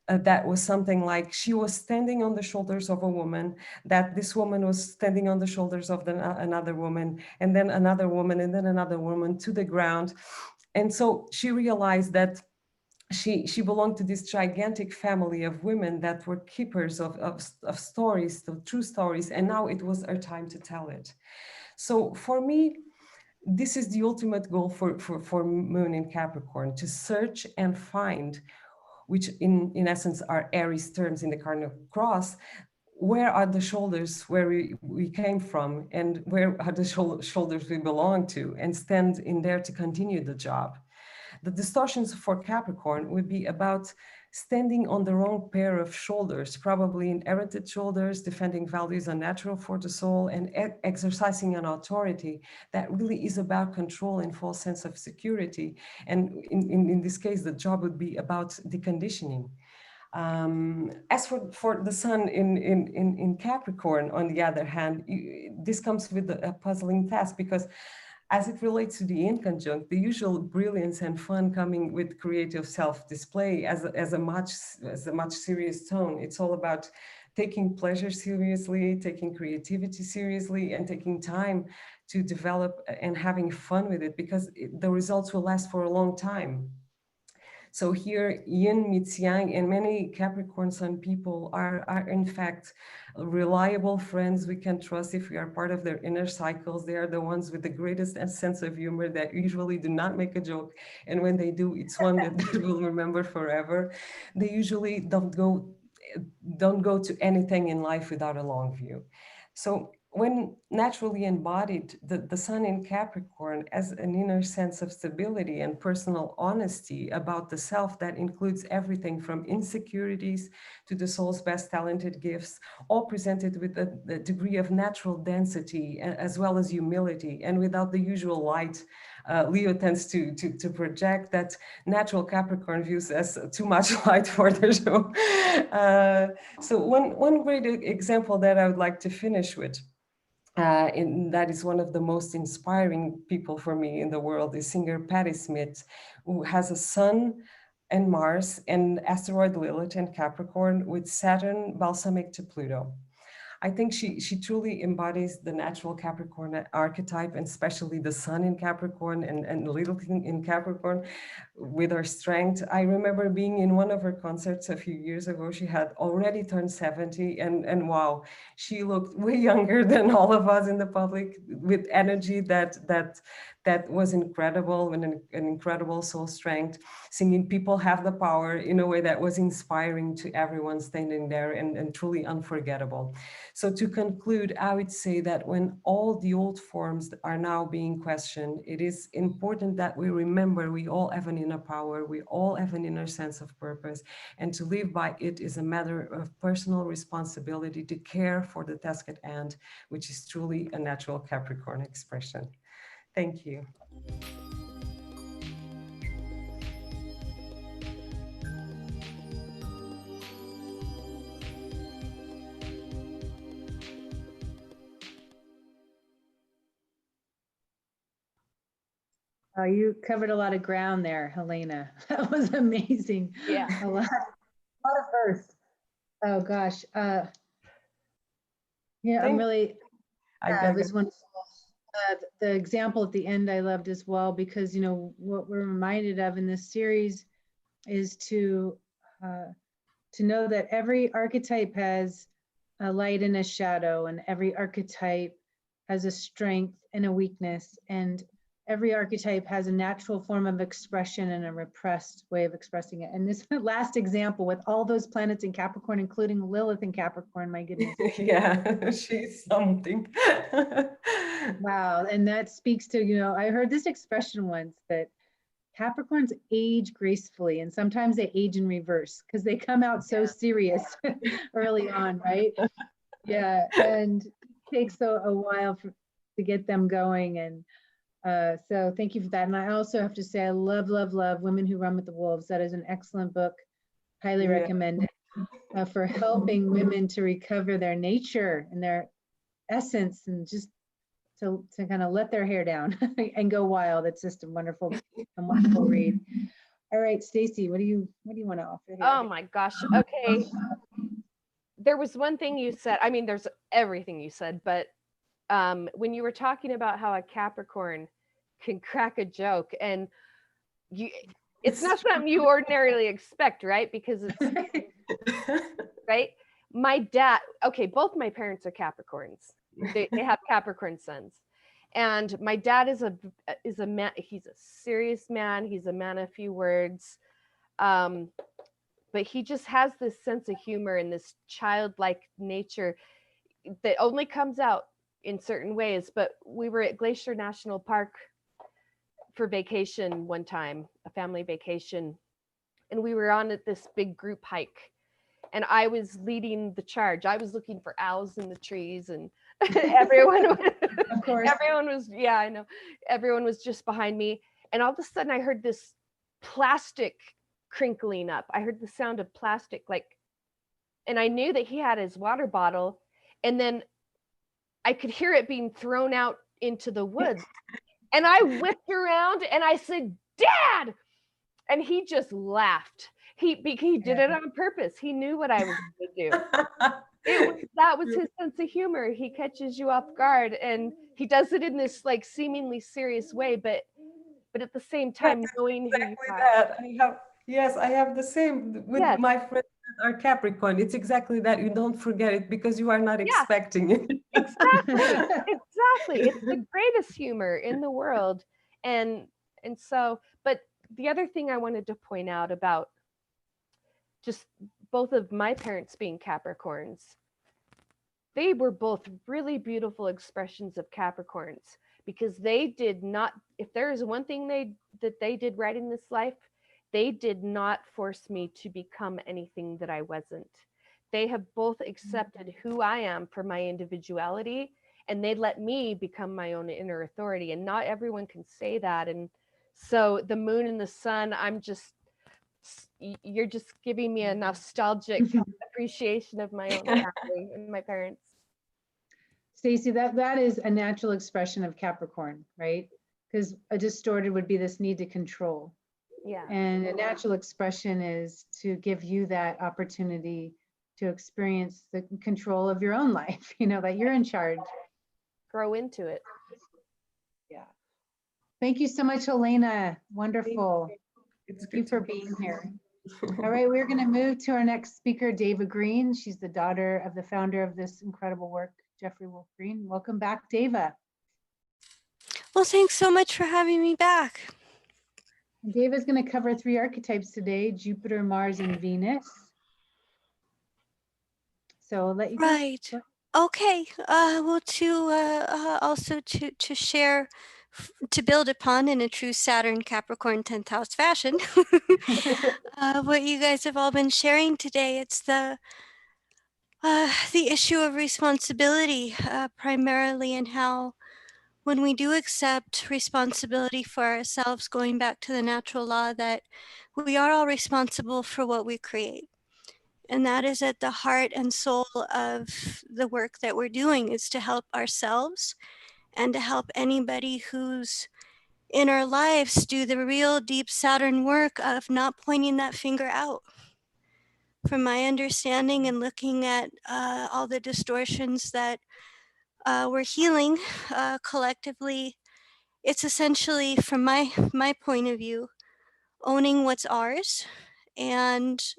that was something like she was standing on the shoulders of a woman, that this woman was standing on the shoulders of another woman, and then another woman, and then another woman to the ground. And so she realized that she belonged to this gigantic family of women that were keepers of stories, of true stories, and now it was her time to tell it. So for me, this is the ultimate goal for Moon in Capricorn, to search and find, which in essence are Aries terms in the cardinal cross, where are the shoulders where we came from, and where are the shoulders we belong to, and stand in there to continue the job. The distortions for Capricorn would be about standing on the wrong pair of shoulders, probably inherited shoulders, defending values unnatural for the soul, and exercising an authority that really is about control and false sense of security. And in this case, the job would be about deconditioning. As for the sun in Capricorn, on the other hand, this comes with a puzzling task, because as it relates to the inconjunct, the usual brilliance and fun coming with creative self-display as a much serious tone. It's all about taking pleasure seriously, taking creativity seriously, and taking time to develop and having fun with it, because the results will last for a long time. So here, yin meets yang, and many Capricorn Sun people are in fact reliable friends we can trust if we are part of their inner cycles. They are the ones with the greatest sense of humor that usually do not make a joke, and when they do, it's one that we'll remember forever. They usually don't go to anything in life without a long view. So when naturally embodied, the sun in Capricorn as an inner sense of stability and personal honesty about the self that includes everything from insecurities to the soul's best talented gifts, all presented with a degree of natural density as well as humility, and without the usual light Leo tends to project that natural Capricorn views as too much light for the show. So one great example that I would like to finish with, and that is one of the most inspiring people for me in the world, is singer Patti Smith, who has a sun and Mars and asteroid Lilith and Capricorn with Saturn balsamic to Pluto. I think she truly embodies the natural Capricorn archetype, and especially the sun in Capricorn and Lilith in Capricorn with her strength. I remember being in one of her concerts a few years ago. She had already turned 70, and wow, she looked way younger than all of us in the public, with energy that was incredible, and an incredible soul strength, singing "People Have the Power" in a way that was inspiring to everyone standing there, and truly unforgettable. So to conclude, I would say that when all the old forms are now being questioned, it is important that we remember we all have an inner power, we all have an inner sense of purpose, and to live by it is a matter of personal responsibility to care for the task at hand, which is truly a natural Capricorn expression. Thank you. Oh, you covered a lot of ground there, Helena. That was amazing. Yeah. A lot of earth. Oh gosh. Yeah, I'm really, it was wonderful. The example at the end I loved as well, because what we're reminded of in this series is to know that every archetype has a light and a shadow, and every archetype has a strength and a weakness, and every archetype has a natural form of expression and a repressed way of expressing it. And this last example with all those planets in Capricorn, including Lilith in Capricorn, my goodness. Yeah, she's something. Wow. And that speaks to, I heard this expression once, that Capricorns age gracefully, and sometimes they age in reverse because they come out so serious early on, right? Yeah. And it takes a while to get them going. And so thank you for that. And I also have to say, I love Women Who Run with the Wolves. That is an excellent book. Highly recommend it for helping women to recover their nature and their essence, and just to kind of let their hair down and go wild. It's just a wonderful read. All right, Stacie, what do you want to offer here? Oh my gosh. Okay. There was one thing you said. I mean, there's everything you said, but when you were talking about how a Capricorn can crack a joke, and it's not something you ordinarily expect, right? Because it's right. My dad, okay, both my parents are Capricorns. They have Capricorn sons, and my dad is a man. He's a serious man. He's a man of few words. but he just has this sense of humor and this childlike nature that only comes out in certain ways. But we were at Glacier National Park for vacation one time, a family vacation, and we were on this big group hike, and I was leading the charge. I was looking for owls in the trees, and everyone Of course. everyone was, yeah, I know, everyone was just behind me, and all of a sudden I heard this plastic crinkling up. I heard the sound of plastic, like, and I knew that he had his water bottle, and then I could hear it being thrown out into the woods. And I whipped around and I said, "Dad!" And he just laughed. He did it on purpose. He knew what I was going to do. That was his sense of humor. He catches you off guard, and he does it in this like seemingly serious way, but at the same time knowing who you are. Yes, I have the same with my friends that are Capricorn. It's exactly that. You don't forget it because you are not expecting it. Exactly. It's the greatest humor in the world. And so, but the other thing I wanted to point out about just both of my parents being Capricorns, they were both really beautiful expressions of Capricorns, because they did not, if there is one thing that they did right in this life, they did not force me to become anything that I wasn't. They have both accepted who I am for my individuality, and they let me become my own inner authority. And not everyone can say that. And so the moon and the sun, you're just giving me a nostalgic appreciation of my own family and my parents. Stacie, that is a natural expression of Capricorn, right? Because a distorted would be this need to control. Yeah. And a natural expression is to give you that opportunity to experience the control of your own life, that you're in charge. Grow into it. Yeah. Thank you so much, Helena. Wonderful. It's Thank you for being here. All right, we're going to move to our next speaker, Deva Green. She's the daughter of the founder of this incredible work, Jeffrey Wolfe Green. Welcome back, Deva. Well, thanks so much for having me back. Deva's going to cover 3 archetypes today: Jupiter, Mars, and Venus. So I'll let you go. Right. Okay. Well, also to share, to build upon in a true Saturn Capricorn 10th house fashion, what you guys have all been sharing today. It's the issue of responsibility, primarily, and how when we do accept responsibility for ourselves, going back to the natural law that we are all responsible for what we create. And that is at the heart and soul of the work that we're doing, is to help ourselves and to help anybody who's in our lives do the real deep Saturn work of not pointing that finger out. From my understanding and looking at all the distortions that we're healing collectively, it's essentially, from my point of view, owning what's ours and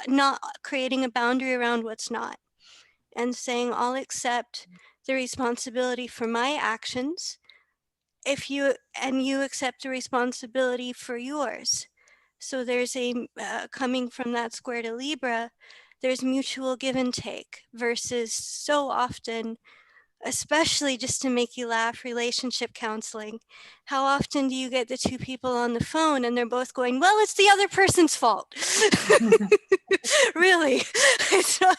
not creating a boundary around what's not, and saying, I'll accept the responsibility for my actions if you accept the responsibility for yours. So there's a coming from that square to Libra, there's mutual give and take, versus so often, especially just to make you laugh, relationship counseling. How often do you get the 2 people on the phone and they're both going, well, it's the other person's fault. Really, it's not,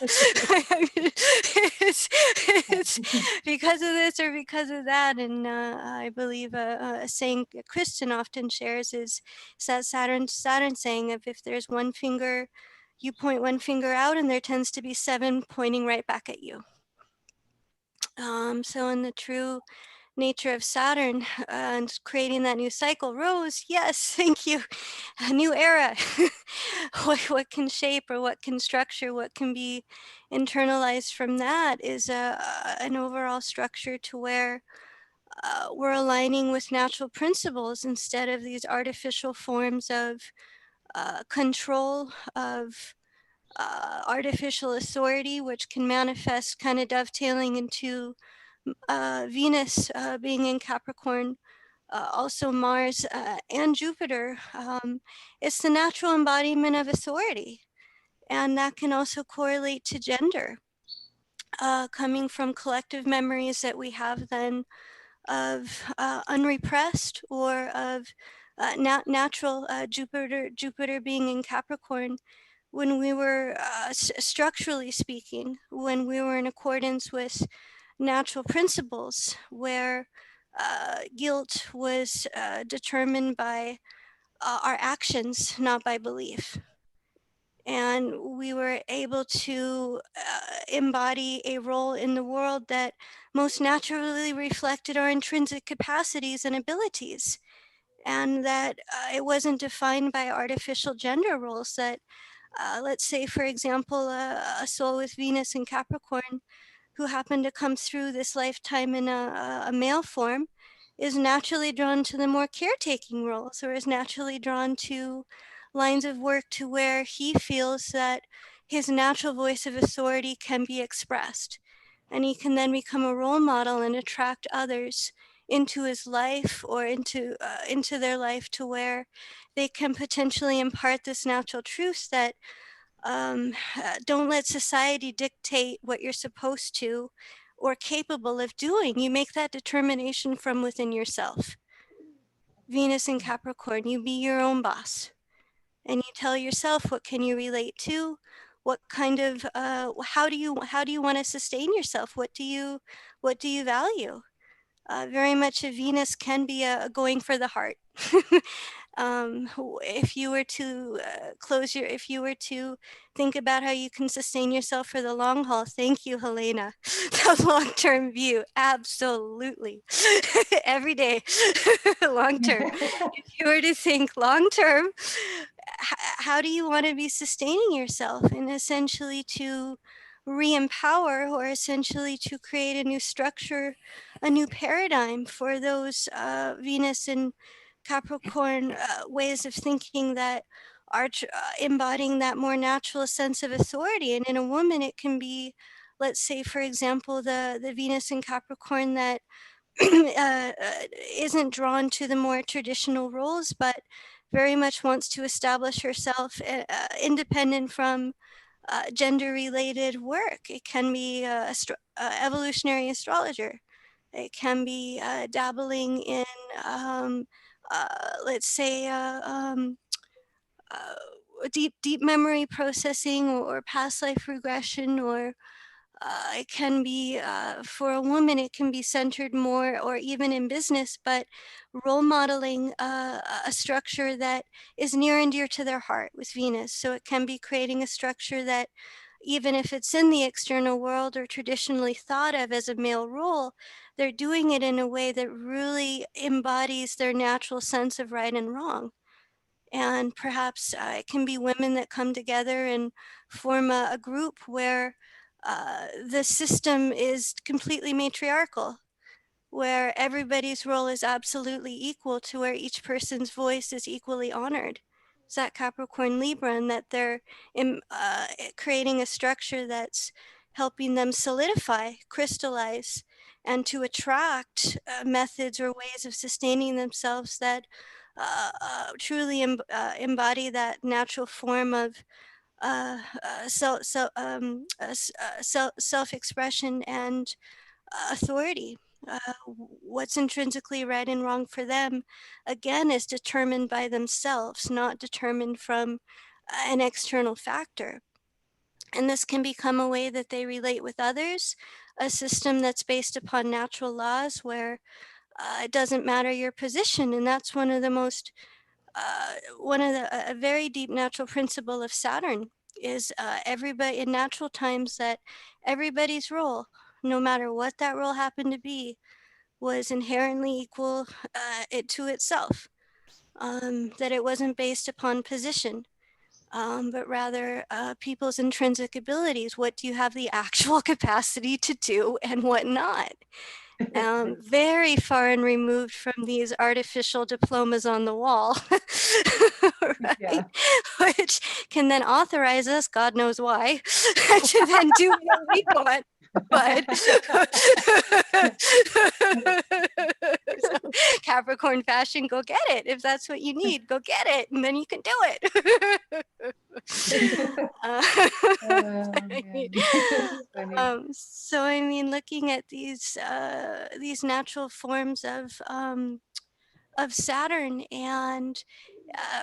it's because of this or because of that. And I believe a saying Kristin often shares is that Saturn saying of, if there's one finger, you point one finger out and there tends to be 7 pointing right back at you. So in the true nature of Saturn and creating that new cycle, Rose, yes, thank you, a new era. what can shape or what can structure, what can be internalized from that is an overall structure to where we're aligning with natural principles instead of these artificial forms of control, of artificial authority, which can manifest kind of dovetailing into Venus being in Capricorn, also Mars and Jupiter. It's the natural embodiment of authority. And that can also correlate to gender, coming from collective memories that we have then of unrepressed or of natural Jupiter being in Capricorn. When we were structurally speaking, when we were in accordance with natural principles, where guilt was determined by our actions, not by belief. And we were able to embody a role in the world that most naturally reflected our intrinsic capacities and abilities. And that it wasn't defined by artificial gender roles that, let's say, for example, a soul with Venus in Capricorn who happened to come through this lifetime in a male form is naturally drawn to the more caretaking roles, or is naturally drawn to lines of work to where he feels that his natural voice of authority can be expressed. And he can then become a role model and attract others into his life or into their life to where they can potentially impart this natural truth that don't let society dictate what you're supposed to or capable of doing. You make that determination from within yourself. Venus in Capricorn, you be your own boss. And you tell yourself, what can you relate to? What kind of, how do you want to sustain yourself? What do you value? Very much of Venus can be a going for the heart. If you were to if you were to think about how you can sustain yourself for the long haul, thank you, Helena. The long-term view, absolutely. Every day, long-term. If you were to think long-term, how do you want to be sustaining yourself? And essentially to re-empower, or essentially to create a new structure, a new paradigm for those Venus and Capricorn ways of thinking that are embodying that more natural sense of authority. And in a woman, it can be, let's say, for example, the Venus in Capricorn that isn't drawn to the more traditional roles, but very much wants to establish herself independent from gender-related work. It can be evolutionary astrologer. It can be dabbling in, let's say, deep memory processing or past life regression, or it can be, for a woman, it can be centered more, or even in business, but role modeling a structure that is near and dear to their heart with Venus. So it can be creating a structure that, even if it's in the external world or traditionally thought of as a male role, they're doing it in a way that really embodies their natural sense of right and wrong. And perhaps it can be women that come together and form a group where the system is completely matriarchal, where everybody's role is absolutely equal, to where each person's voice is equally honored. It's that Capricorn Libra, and that they're creating a structure that's helping them solidify, crystallize, and to attract methods or ways of sustaining themselves that truly embody that natural form of self-expression and authority. What's intrinsically right and wrong for them, again, is determined by themselves, not determined from an external factor. And this can become a way that they relate with others, a system that's based upon natural laws where it doesn't matter your position. And that's one of the most, a very deep natural principle of Saturn is everybody in natural times, that everybody's role, no matter what that role happened to be, was inherently equal to itself, that it wasn't based upon position, but rather people's intrinsic abilities. What do you have the actual capacity to do and what not? Very far and removed from these artificial diplomas on the wall, right? Yeah. Which can then authorize us, God knows why, to then do what we want. But so, Capricorn fashion, go get it. If that's what you need, go get it, and then you can do it. Oh, I man. mean, It's funny. so I mean, looking at these natural forms of Saturn and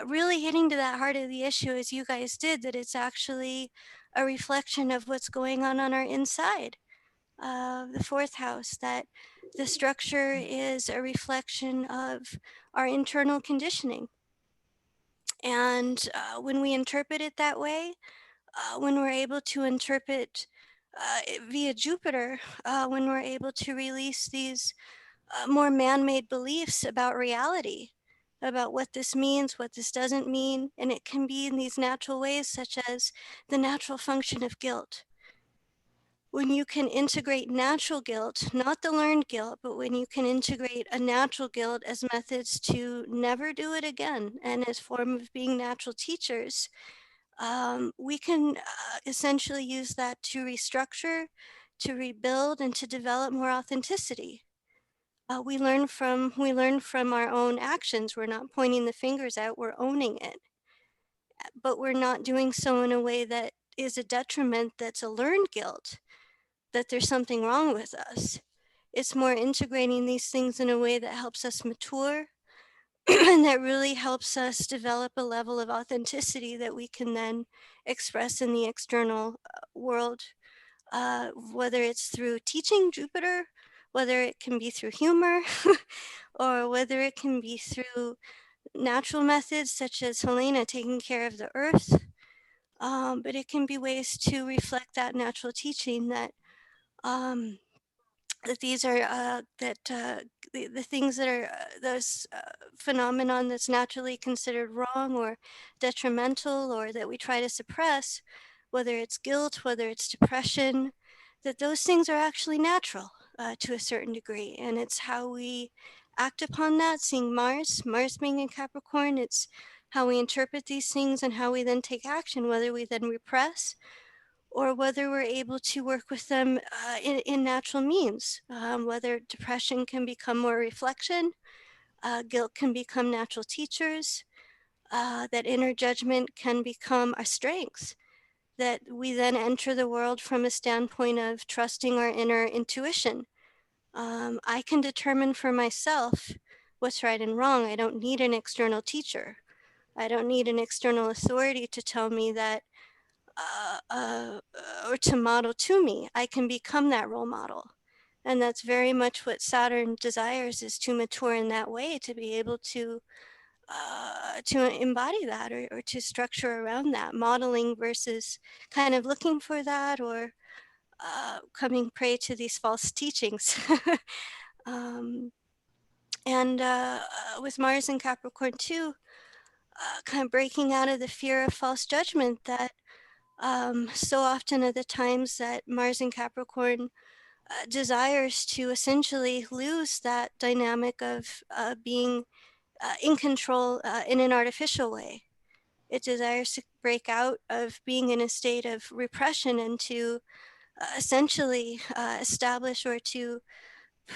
really hitting to that heart of the issue as you guys did, that it's actually a reflection of what's going on our inside. The fourth house, that the structure is a reflection of our internal conditioning. And when we interpret it that way, when we're able to interpret it via Jupiter, when we're able to release these more man-made beliefs about reality, about what this means, what this doesn't mean, and it can be in these natural ways, such as the natural function of guilt. When you can integrate natural guilt, not the learned guilt, but when you can integrate a natural guilt as methods to never do it again, and as form of being natural teachers, we can essentially use that to restructure, to rebuild, and to develop more authenticity. We learn from our own actions. We're not pointing the fingers out, we're owning it. But we're not doing so in a way that is a detriment, that's a learned guilt, that there's something wrong with us. It's more integrating these things in a way that helps us mature and that really helps us develop a level of authenticity that we can then express in the external world, whether it's through teaching Jupiter, whether it can be through humor, or whether it can be through natural methods such as Helena taking care of the earth. But it can be ways to reflect that natural teaching that that these are the things that are those phenomenon that's naturally considered wrong or detrimental, or that we try to suppress, whether it's guilt, whether it's depression, that those things are actually natural to a certain degree. And it's how we act upon that, seeing Mars being in Capricorn, it's how we interpret these things and how we then take action, whether we then repress or whether we're able to work with them in natural means, whether depression can become more reflection, guilt can become natural teachers, that inner judgment can become our strengths, that we then enter the world from a standpoint of trusting our inner intuition. I can determine for myself what's right and wrong. I don't need an external teacher. I don't need an external authority to tell me that or to model to me. I can become that role model. And that's very much what Saturn desires, is to mature in that way, to be able to embody that, or to structure around that, modeling versus kind of looking for that, or coming prey to these false teachings. And with Mars in Capricorn too, kind of breaking out of the fear of false judgment that so often are the times that Mars in Capricorn desires to essentially lose that dynamic of being in control in an artificial way. It desires to break out of being in a state of repression and to essentially establish, or to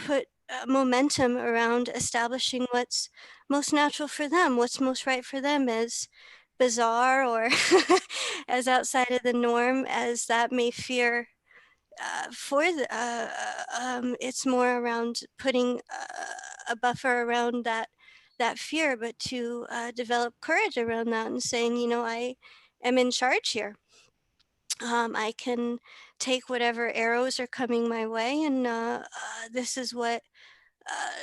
put momentum around establishing what's most natural for them, what's most right for them, as bizarre or as outside of the norm as that may fear it's more around putting a buffer around that fear, but to develop courage around that and saying, I am in charge here. I can take whatever arrows are coming my way, and this is what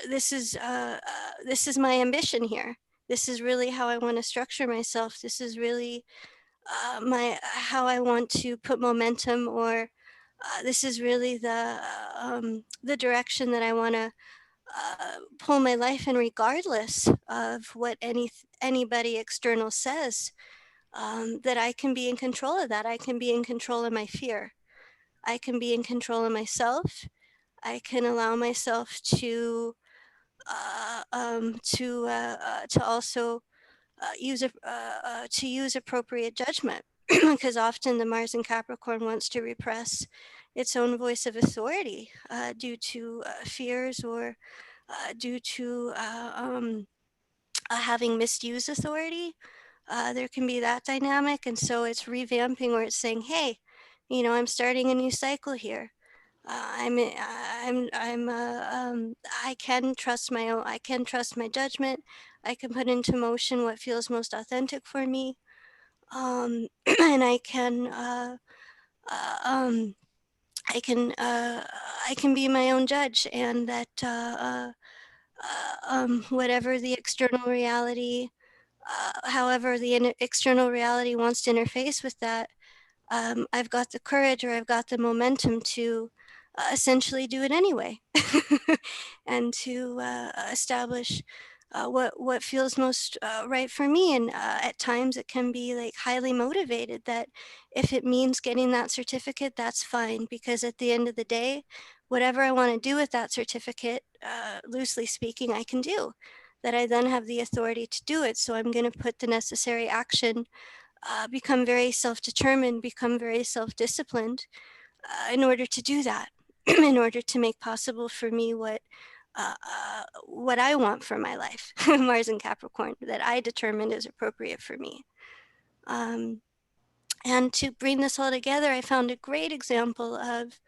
this is my ambition here. This is really how I want to structure myself. This is really how I want to put momentum, or this is really the direction that I want to pull my life in, regardless of what anybody external says. That I can be in control of that. I can be in control of my fear. I can be in control of myself. I can allow myself to also use appropriate judgment, because often the Mars in Capricorn wants to repress its own voice of authority due to fears, or due to having misused authority, there can be that dynamic. And so it's revamping where it's saying, hey, I'm starting a new cycle here. I can trust I can trust my judgment. I can put into motion what feels most authentic for me. And I can, I can be my own judge, and that whatever the external reality, however the external reality wants to interface with that, I've got the courage, or I've got the momentum to essentially do it anyway, and to establish what feels most right for me. And at times it can be like highly motivated, that if it means getting that certificate, that's fine, because at the end of the day, whatever I want to do with that certificate, loosely speaking, I can do. That I then have the authority to do it. So I'm going to put the necessary action, become very self-determined, become very self-disciplined in order to do that, in order to make possible for me what I want for my life, Mars and Capricorn, that I determined is appropriate for me. And to bring this all together, I found a great example of,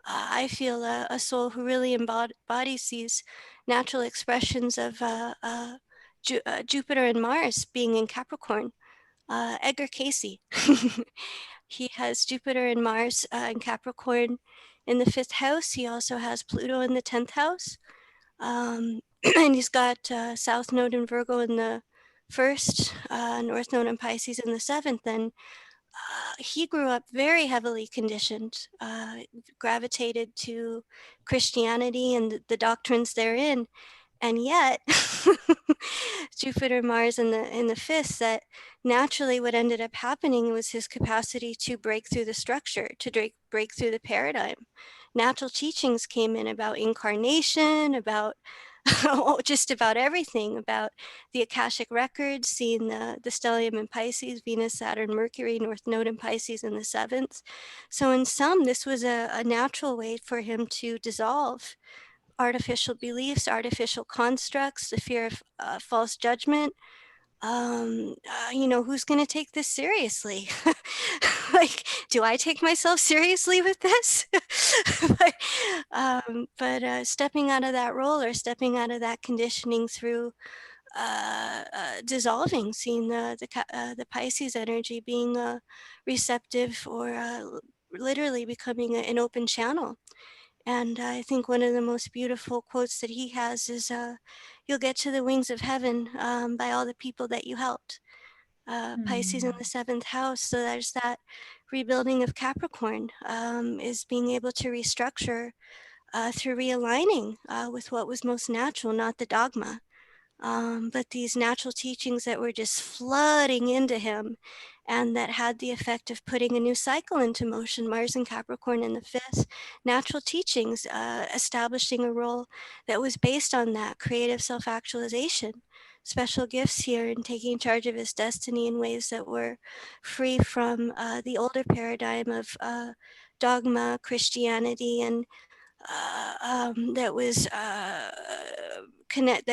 I feel, a soul who really embodies these natural expressions of Jupiter and Mars being in Capricorn. Edgar Casey. He has Jupiter and Mars in Capricorn in the 5th house. He also has Pluto in the 10th house. And he's got South Node in Virgo in the 1st, North Node in Pisces in the 7th. And he grew up very heavily conditioned, gravitated to Christianity and the doctrines therein. And yet, Jupiter, Mars in the 5th, that naturally what ended up happening was his capacity to break through the structure, to break through the paradigm. Natural teachings came in about incarnation, about just about everything, about the Akashic records, seeing the stellium in Pisces, Venus, Saturn, Mercury, North Node in Pisces in the 7th. So in sum, this was a natural way for him to dissolve artificial beliefs, artificial constructs, the fear of false judgment. Who's going to take this seriously? Like, do I take myself seriously with this? but stepping out of that role, or stepping out of that conditioning through dissolving, seeing the Pisces energy being receptive, or literally becoming an open channel. And I think one of the most beautiful quotes that he has is, you'll get to the wings of heaven by all the people that you helped. Pisces in the 7th house. So there's that rebuilding of Capricorn, is being able to restructure through realigning with what was most natural, not the dogma. But these natural teachings that were just flooding into him, and that had the effect of putting a new cycle into motion. Mars and Capricorn in the 5th, natural teachings, establishing a role that was based on that creative self-actualization, special gifts here, and taking charge of his destiny in ways that were free from the older paradigm of dogma, Christianity, and that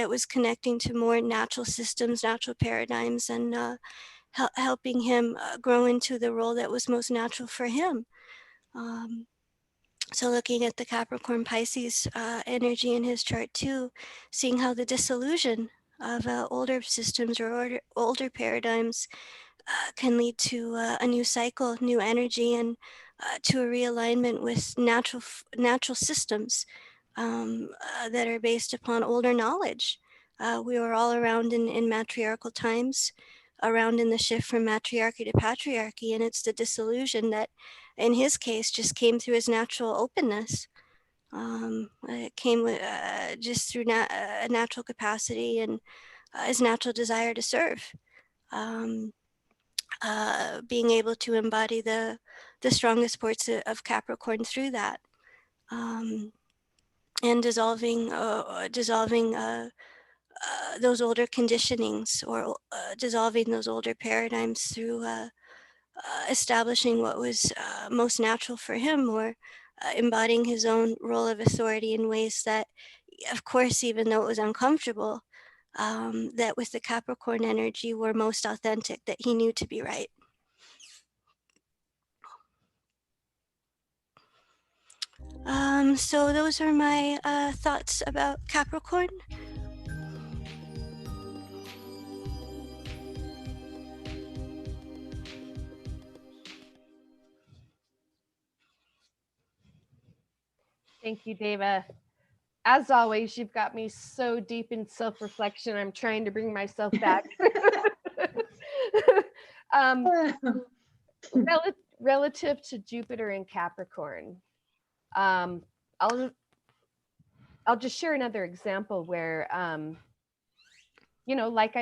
was connecting to more natural systems, natural paradigms, and helping him grow into the role that was most natural for him. So looking at the Capricorn Pisces energy in his chart too, seeing how the dissolution of older systems or older paradigms can lead to a new cycle, new energy, and to a realignment with natural systems that are based upon older knowledge. We were all around in matriarchal times, around in the shift from matriarchy to patriarchy, and it's the disillusion that, in his case, just came through his natural openness. It came with, just through a natural capacity and his natural desire to serve. Being able to embody the strongest parts of Capricorn through that, and dissolving those older conditionings, or dissolving those older paradigms through establishing what was most natural for him, or embodying his own role of authority in ways that, of course, even though it was uncomfortable, that with the Capricorn energy were most authentic, that he knew to be right. So those are my thoughts about Capricorn. Thank you, Deva. As always, you've got me so deep in self-reflection. I'm trying to bring myself back. Relative to Jupiter in Capricorn, I'll just share another example where, like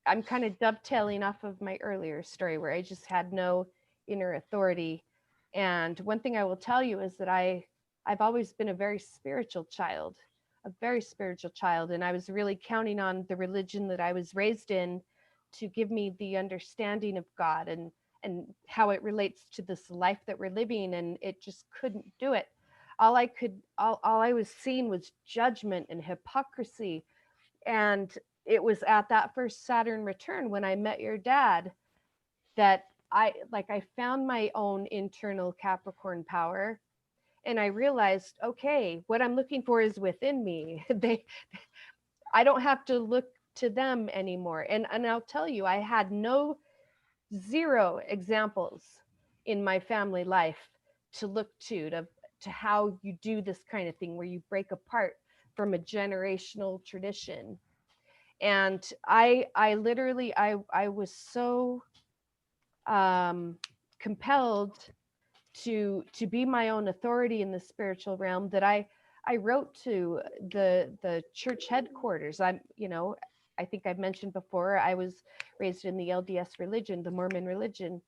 I'm kind of dovetailing off of my earlier story where I just had no inner authority. And one thing I will tell you is that I've always been a very spiritual child, and I was really counting on the religion that I was raised in to give me the understanding of God and how it relates to this life that we're living, and it just couldn't do it. All I was seeing was judgment and hypocrisy. And it was at that first Saturn return when I met your dad that I found my own internal Capricorn power. And I realized, okay, what I'm looking for is within me. I don't have to look to them anymore. And I'll tell you, I had zero examples in my family life to look to how you do this kind of thing where you break apart from a generational tradition. And I literally was so compelled to be my own authority in the spiritual realm that I wrote to the church headquarters. I think I've mentioned before, I was raised in the LDS religion, the Mormon religion.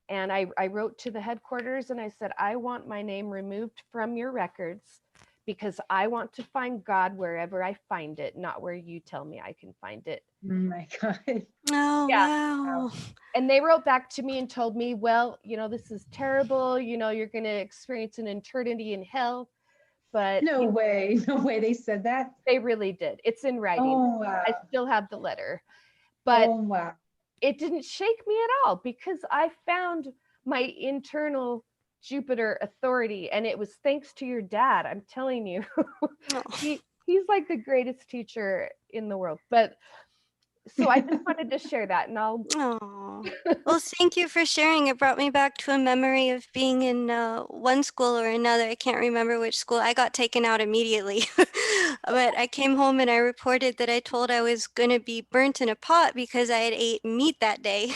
And I wrote to the headquarters and I said, I want my name removed from your records because I want to find God wherever I find it, not where you tell me I can find it. Oh my God. Oh, Yeah. wow. And they wrote back to me and told me, well, this is terrible. You're going to experience an eternity in hell. But No way they said that. They really did. It's in writing. Oh, wow. I still have the letter. But oh, wow. It didn't shake me at all because I found my internal Jupiter authority, and it was thanks to your dad. I'm telling you. Oh. He's like the greatest teacher in the world. But so I just wanted to share that, and I'll. Oh. Well, thank you for sharing. It brought me back to a memory of being in one school or another. I can't remember which school. I got taken out immediately. But I came home and I reported that I told I was going to be burnt in a pot because I had ate meat that day.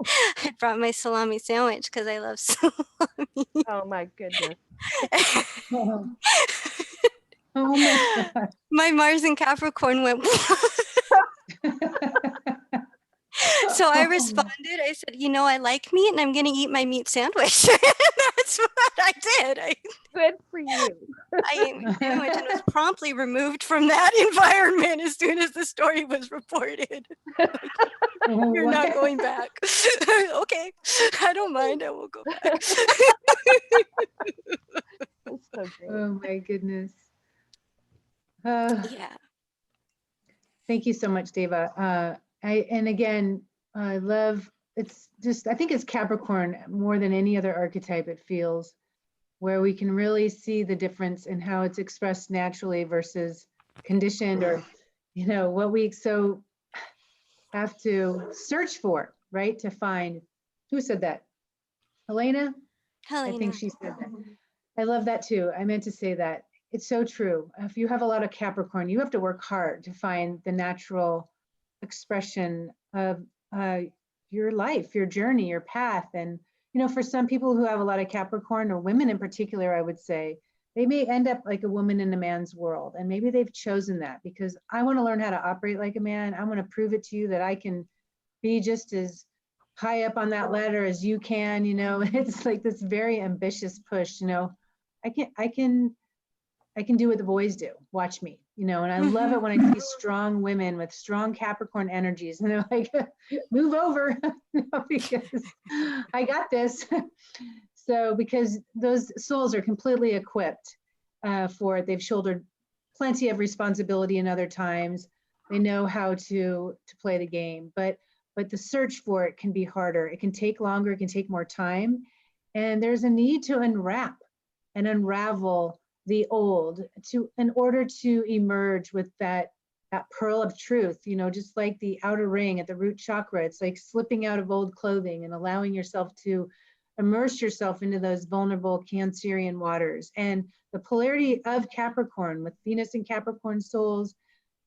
I brought my salami sandwich because I love salami. Oh my goodness. Oh, oh my God. My Mars and Capricorn went. So I responded, I said, I like meat and I'm going to eat my meat sandwich. That's what I did. Good for you. I ate my sandwich and was promptly removed from that environment as soon as the story was reported. You're not going back. Okay, I don't mind. I will go back. That's so great. Oh my goodness. Yeah. Thank you so much, Deva. And again, I love, it's just, I think it's Capricorn more than any other archetype, it feels, where we can really see the difference in how it's expressed naturally versus conditioned, or, what we so have to search for, right? To find. Who said that? Helena? Helena. I think she said that. I love that too. I meant to say that. It's so true. If you have a lot of Capricorn, you have to work hard to find the natural expression of your life, your journey, your path. And, for some people who have a lot of Capricorn, or women in particular, I would say, they may end up like a woman in a man's world. And maybe they've chosen that because I want to learn how to operate like a man. I want to prove it to you that I can be just as high up on that ladder as you can, it's like this very ambitious push, I can do what the boys do. Watch me, and I love it when I see strong women with strong Capricorn energies, and they're like, move over, because I got this. So, because those souls are completely equipped for it. They've shouldered plenty of responsibility in other times. They know how to play the game, but the search for it can be harder. It can take longer, it can take more time. And there's a need to unwrap and unravel the old in order to emerge with that pearl of truth, you know, just like the outer ring at the root chakra. It's like slipping out of old clothing and allowing yourself to immerse yourself into those vulnerable Cancerian waters. And the polarity of Capricorn with Venus and Capricorn souls,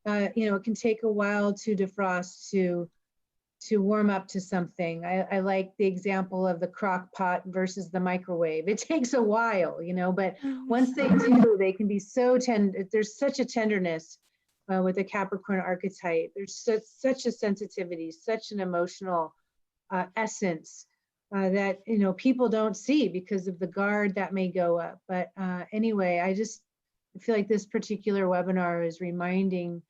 you know, it can take a while to defrost, to warm up to something. I like the example of the crock pot versus the microwave. It takes a while, you know, but once they do, they can be so tender. There's such a tenderness with the Capricorn archetype. There's such a sensitivity, such an emotional essence that, you know, people don't see because of the guard that may go up. But anyway, I feel like this particular webinar is reminding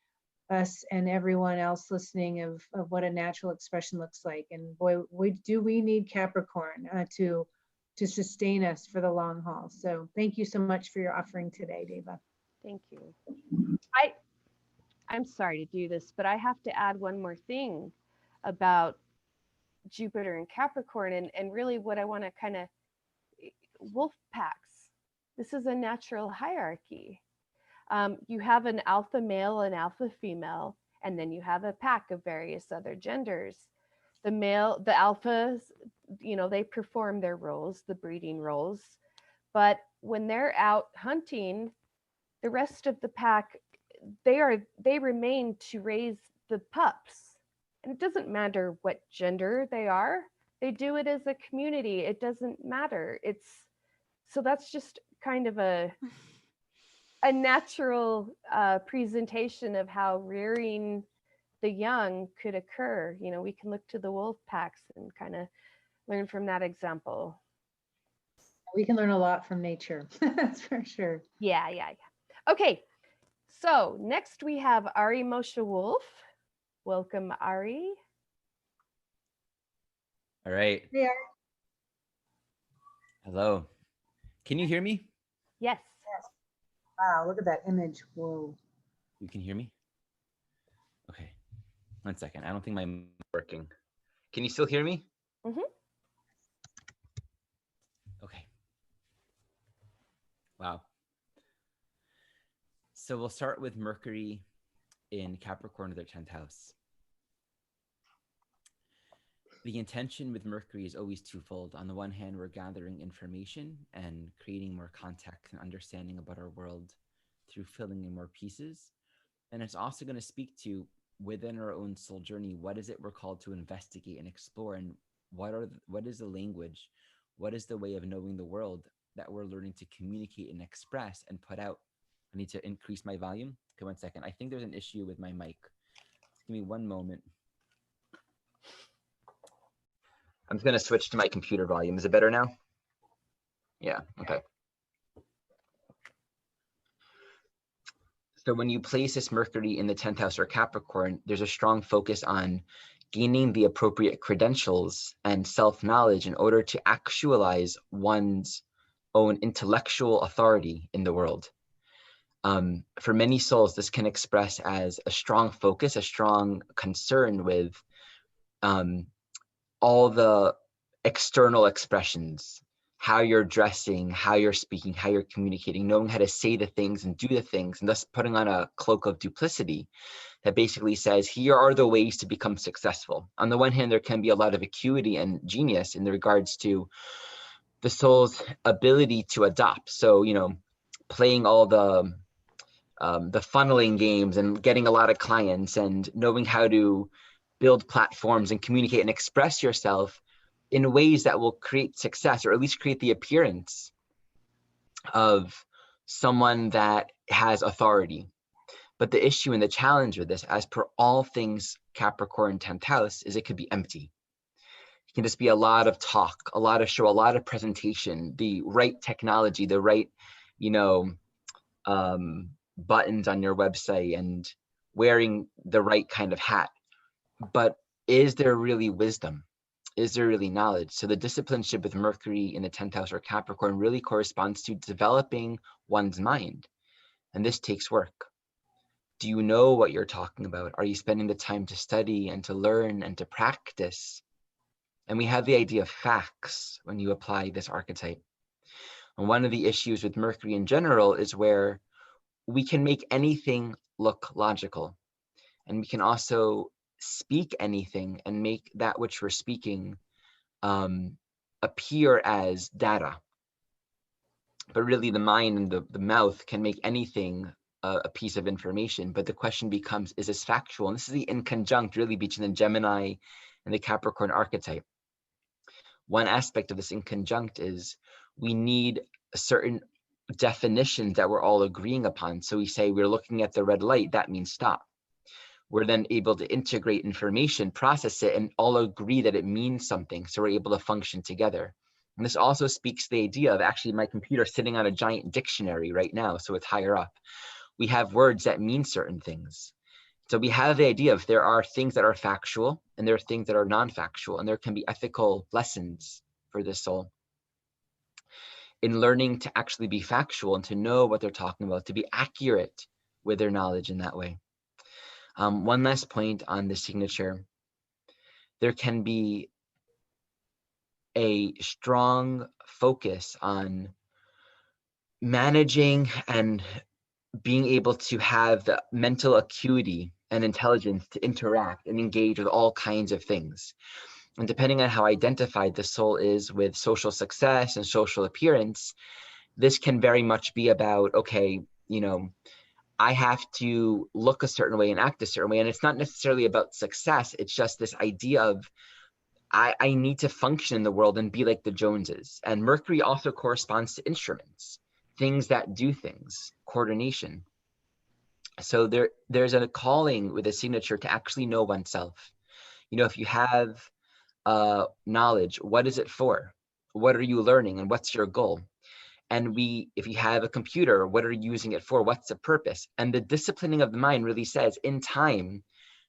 us and everyone else listening of what a natural expression looks like. And boy, we need Capricorn to sustain us for the long haul. So thank you so much for your offering today, Deva. Thank you. I'm sorry to do this, but I have to add one more thing about Jupiter and Capricorn, and really what I want to kind of, wolf packs. This is a natural hierarchy. You have an alpha male and alpha female, and then you have a pack of various other genders. The alphas, you know, they perform their roles, the breeding roles, but when they're out hunting, the rest of the pack, they remain to raise the pups. And it doesn't matter what gender they are, they do it as a community. It doesn't matter. So that's just kind of a natural presentation of how rearing the young could occur. You know, we can look to the wolf packs and kind of learn from that example. We can learn a lot from nature, that's for sure. Yeah. Okay, so next we have Ari Moshe Wolfe. Welcome, Ari. All right. Hey, Ari. Hello. Can you hear me? Yes. Wow, look at that image. Whoa. You can hear me? Okay. 1 second. I don't think my mic is working. Can you still hear me? Mm-hmm. Okay. Wow. So we'll start with Mercury in Capricorn of their 10th house. The intention with Mercury is always twofold. On the one hand, we're gathering information and creating more context and understanding about our world through filling in more pieces. And it's also going to speak to, within our own soul journey, what is it we're called to investigate and explore, and what is the language, what is the way of knowing the world that we're learning to communicate and express and put out. I need to increase my volume. Okay, 1 second. I think there's an issue with my mic. Give me 1 moment. I'm just going to switch to my computer volume. Is it better now? Yeah, okay. So when you place this Mercury in the 10th house or Capricorn, there's a strong focus on gaining the appropriate credentials and self-knowledge in order to actualize one's own intellectual authority in the world. For many souls, this can express as a strong focus, a strong concern with all the external expressions, how you're dressing, how you're speaking, how you're communicating, knowing how to say the things and do the things, and thus putting on a cloak of duplicity that basically says, here are the ways to become successful. On the one hand, there can be a lot of acuity and genius in regards to the soul's ability to adopt. So, you know, playing all the funneling games and getting a lot of clients and knowing how to build platforms and communicate and express yourself in ways that will create success, or at least create the appearance of someone that has authority. But the issue and the challenge with this, as per all things Capricorn 10th house, is it could be empty. It can just be a lot of talk, a lot of show, a lot of presentation, the right technology, the right, you know, buttons on your website and wearing the right kind of hat. But is there really wisdom? Is there really knowledge? So the discipleship with Mercury in the 10th house or Capricorn really corresponds to developing one's mind. And this takes work. Do you know what you're talking about? Are you spending the time to study and to learn and to practice? And we have the idea of facts when you apply this archetype. And one of the issues with Mercury in general is where we can make anything look logical. And we can also speak anything and make that which we're speaking appear as data. But really the mind and the mouth can make anything a piece of information. But the question becomes, is this factual? And this is the inconjunct really between the Gemini and the Capricorn archetype. One aspect of this inconjunct is we need a certain definition that we're all agreeing upon. So we say we're looking at the red light, that means stop. We're then able to integrate information, process it, and all agree that it means something. So we're able to function together. And this also speaks to the idea of actually my computer sitting on a giant dictionary right now, so it's higher up. We have words that mean certain things. So we have the idea of there are things that are factual and there are things that are non-factual, and there can be ethical lessons for the soul in learning to actually be factual and to know what they're talking about, to be accurate with their knowledge in that way. One last point on the signature. There can be a strong focus on managing and being able to have the mental acuity and intelligence to interact and engage with all kinds of things. And depending on how identified the soul is with social success and social appearance, this can very much be about, okay, you know, I have to look a certain way and act a certain way. And it's not necessarily about success. It's just this idea of I need to function in the world and be like the Joneses. And Mercury also corresponds to instruments, things that do things, coordination. So there's a calling with a signature to actually know oneself. You know, if you have knowledge, what is it for? What are you learning and what's your goal? And if you have a computer, what are you using it for? What's the purpose? And the disciplining of the mind really says in time,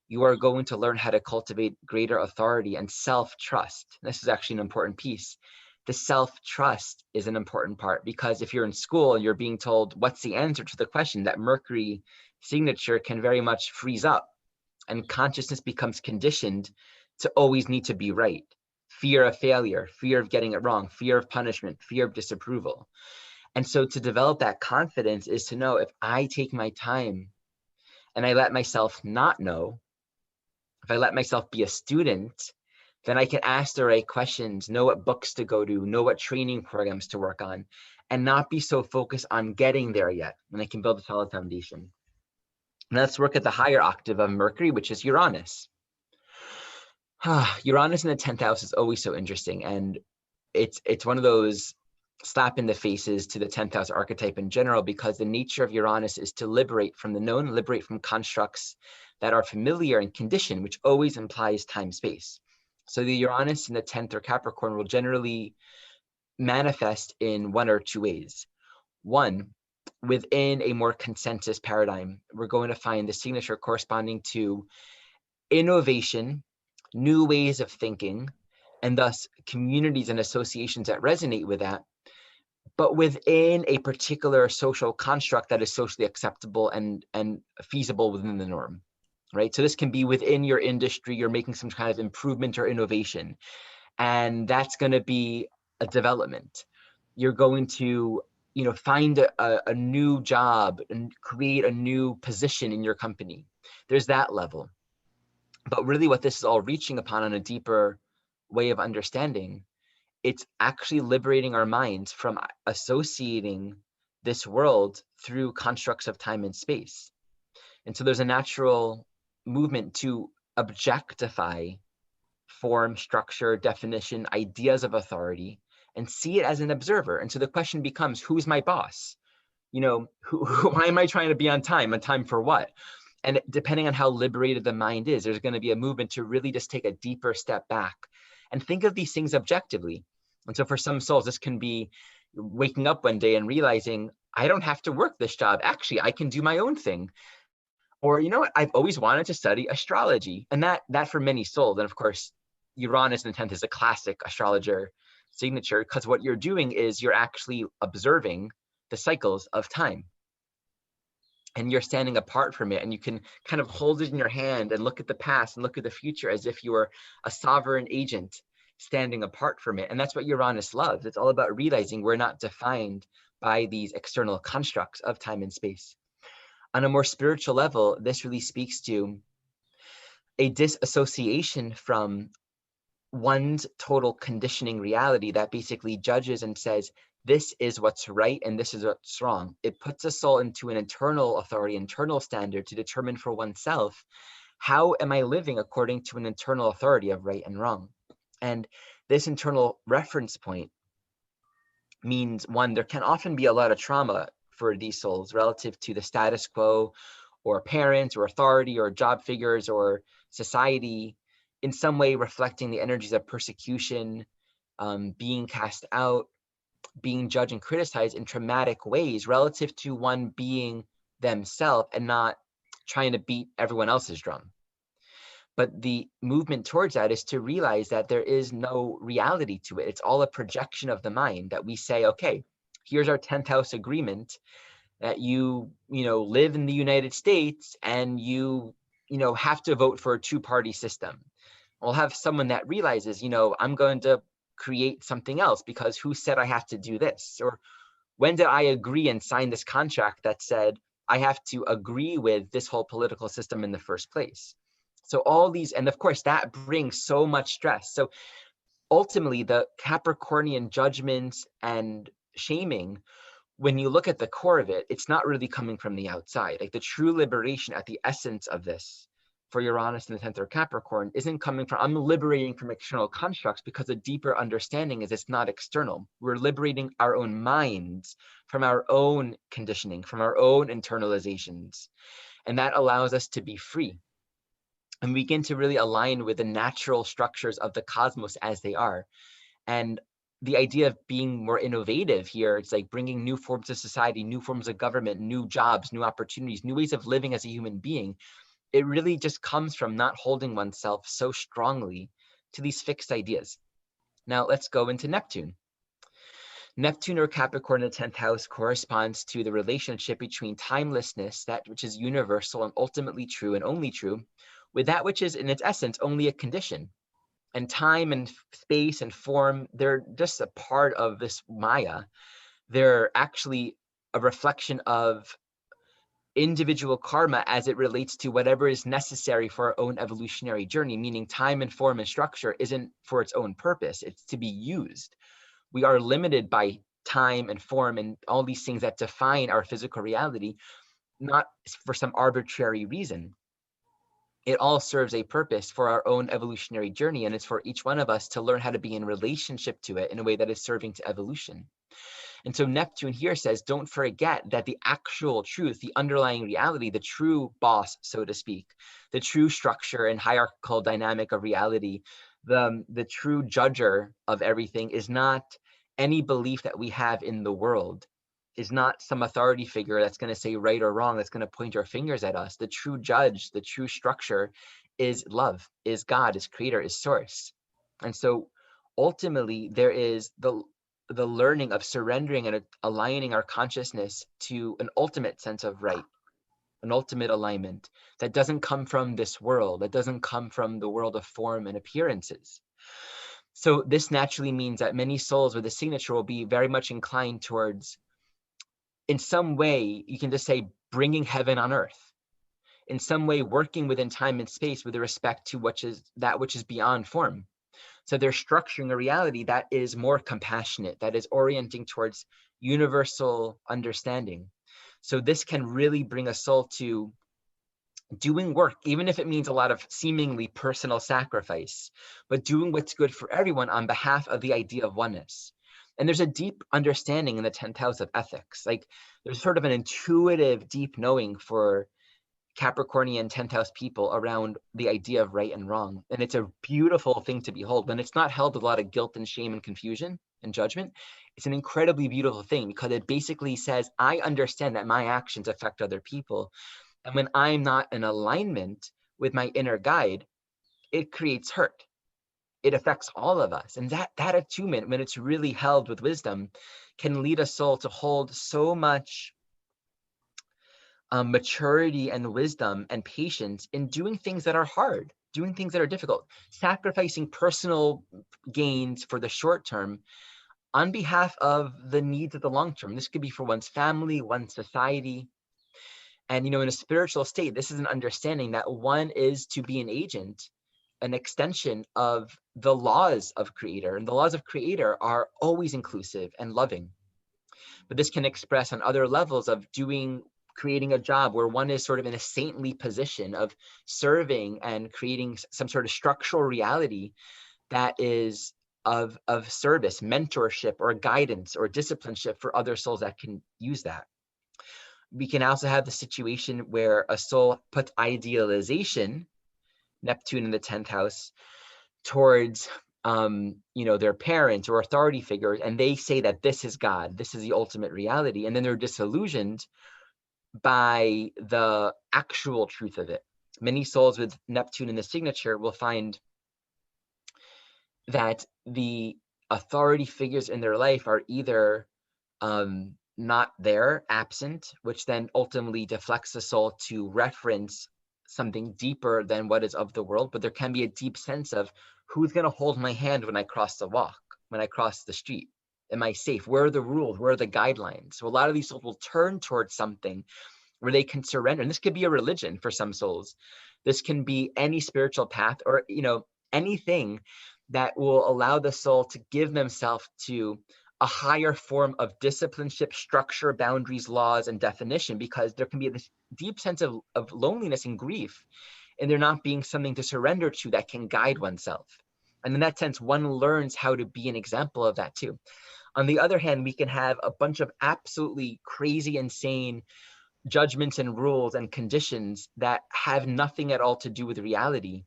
you are going to learn how to cultivate greater authority and self-trust. This is actually an important piece. The self-trust is an important part, because if you're in school and you're being told what's the answer to the question, that Mercury signature can very much freeze up, and consciousness becomes conditioned to always need to be right. Fear of failure, fear of getting it wrong, fear of punishment, fear of disapproval. And so to develop that confidence is to know, if I take my time and I let myself not know, if I let myself be a student, then I can ask the right questions, know what books to go to, know what training programs to work on, and not be so focused on getting there yet. And I can build a solid foundation. Now let's work at the higher octave of Mercury, which is Uranus. Uranus in the 10th house is always so interesting. And it's one of those slap in the faces to the 10th house archetype in general, because the nature of Uranus is to liberate from the known, liberate from constructs that are familiar and conditioned, which always implies time space. So the Uranus in the 10th or Capricorn will generally manifest in one or two ways. One, within a more consensus paradigm, we're going to find the signature corresponding to innovation, new ways of thinking, and thus communities and associations that resonate with that, but within a particular social construct that is socially acceptable and feasible within the norm, right? So this can be within your industry, you're making some kind of improvement or innovation, and that's going to be a development. You're going to, you know, find a new job and create a new position in your company. There's that level. But really what this is all reaching upon on a deeper way of understanding, it's actually liberating our minds from associating this world through constructs of time and space. And so there's a natural movement to objectify form, structure, definition, ideas of authority, and see it as an observer. And so the question becomes, who's my boss? You know, why am I trying to be on time? On time for what? And depending on how liberated the mind is, there's going to be a movement to really just take a deeper step back and think of these things objectively. And so for some souls, this can be waking up one day and realizing, I don't have to work this job. Actually, I can do my own thing. Or, you know what, I've always wanted to study astrology. And that for many souls, and of course, Uranus in the 10th is a classic astrologer signature, because what you're doing is you're actually observing the cycles of time. and you're standing apart from it, and you can kind of hold it in your hand and look at the past and look at the future as if you were a sovereign agent standing apart from it. And that's what Uranus loves. It's all about realizing we're not defined by these external constructs of time and space. On a more spiritual level, this really speaks to a disassociation from one's total conditioning reality that basically judges and says, this is what's right and this is what's wrong. It puts a soul into an internal authority, internal standard to determine for oneself, how am I living according to an internal authority of right and wrong? And this internal reference point means, one, there can often be a lot of trauma for these souls relative to the status quo or parents or authority or job figures or society, in some way reflecting the energies of persecution, being cast out, being judged and criticized in traumatic ways relative to one being themselves and not trying to beat everyone else's drum. But the movement towards that is to realize that there is no reality to it. It's all a projection of the mind, that we say, okay, here's our 10th house agreement that you live in the United States and you have to vote for a two-party system. We'll have someone that realizes, I'm going to create something else because who said I have to do this? Or when did I agree and sign this contract that said I have to agree with this whole political system in the first place? So all these, and of course that brings so much stress. So ultimately the Capricornian judgments and shaming, when you look at the core of it, it's not really coming from the outside. Like the true liberation at the essence of this for Uranus in the 10th or Capricorn isn't coming from, I'm liberating from external constructs, because a deeper understanding is it's not external. We're liberating our own minds from our own conditioning, from our own internalizations. And that allows us to be free and begin to really align with the natural structures of the cosmos as they are. And the idea of being more innovative here, it's like bringing new forms of society, new forms of government, new jobs, new opportunities, new ways of living as a human being. It really just comes from not holding oneself so strongly to these fixed ideas. Now let's go into Neptune. Neptune or Capricorn in the 10th house corresponds to the relationship between timelessness, that which is universal and ultimately true and only true, with that which is in its essence only a condition. And time and space and form, they're just a part of this Maya. They're actually a reflection of individual karma as it relates to whatever is necessary for our own evolutionary journey, meaning time and form and structure isn't for its own purpose, it's to be used. We are limited by time and form and all these things that define our physical reality, not for some arbitrary reason. It all serves a purpose for our own evolutionary journey, and it's for each one of us to learn how to be in relationship to it in a way that is serving to evolution. And so Neptune here says, don't forget that the actual truth, the underlying reality, the true boss, so to speak, the true structure and hierarchical dynamic of reality, the true judger of everything is not any belief that we have in the world, is not some authority figure that's going to say right or wrong, that's going to point our fingers at us. The true judge, the true structure is love, is God, is creator, is source. And so ultimately there is the learning of surrendering and aligning our consciousness to an ultimate sense of right, an ultimate alignment that doesn't come from this world, that doesn't come from the world of form and appearances. So this naturally means that many souls with a signature will be very much inclined towards, in some way, you can just say, bringing heaven on earth, in some way working within time and space with respect to that which is beyond form. So they're structuring a reality that is more compassionate, that is orienting towards universal understanding. So this can really bring a soul to doing work, even if it means a lot of seemingly personal sacrifice, but doing what's good for everyone on behalf of the idea of oneness. And there's a deep understanding in the 10th house of ethics. Like there's sort of an intuitive, deep knowing for Capricornian 10th house people around the idea of right and wrong. And it's a beautiful thing to behold. When it's not held with a lot of guilt and shame and confusion and judgment, it's an incredibly beautiful thing, because it basically says, I understand that my actions affect other people. And when I'm not in alignment with my inner guide, it creates hurt. It affects all of us. And that attunement, when it's really held with wisdom, can lead a soul to hold so much maturity and wisdom and patience in doing things that are hard, doing things that are difficult, sacrificing personal gains for the short term on behalf of the needs of the long term. This could be for one's family, one's society. And, in a spiritual state, this is an understanding that one is to be an agent, an extension of the laws of Creator. And the laws of Creator are always inclusive and loving. But this can express on other levels of creating a job where one is sort of in a saintly position of serving and creating some sort of structural reality that is of service, mentorship, or guidance, or discipleship for other souls that can use that. We can also have the situation where a soul puts idealization, Neptune in the 10th house, towards their parents or authority figures, and they say that this is God, this is the ultimate reality, and then they're disillusioned by the actual truth of it. Many souls with Neptune in the signature will find that the authority figures in their life are either not there, absent, which then ultimately deflects the soul to reference something deeper than what is of the world. But there can be a deep sense of, who's going to hold my hand when I cross the walk, when I cross the street? Am I safe? Where are the rules? Where are the guidelines? So a lot of these souls will turn towards something where they can surrender. And this could be a religion for some souls. This can be any spiritual path, or, anything that will allow the soul to give themselves to a higher form of discipleship, structure, boundaries, laws, and definition, because there can be this deep sense of loneliness and grief, and there not being something to surrender to that can guide oneself. And in that sense, one learns how to be an example of that too. On the other hand, we can have a bunch of absolutely crazy, insane judgments and rules and conditions that have nothing at all to do with reality.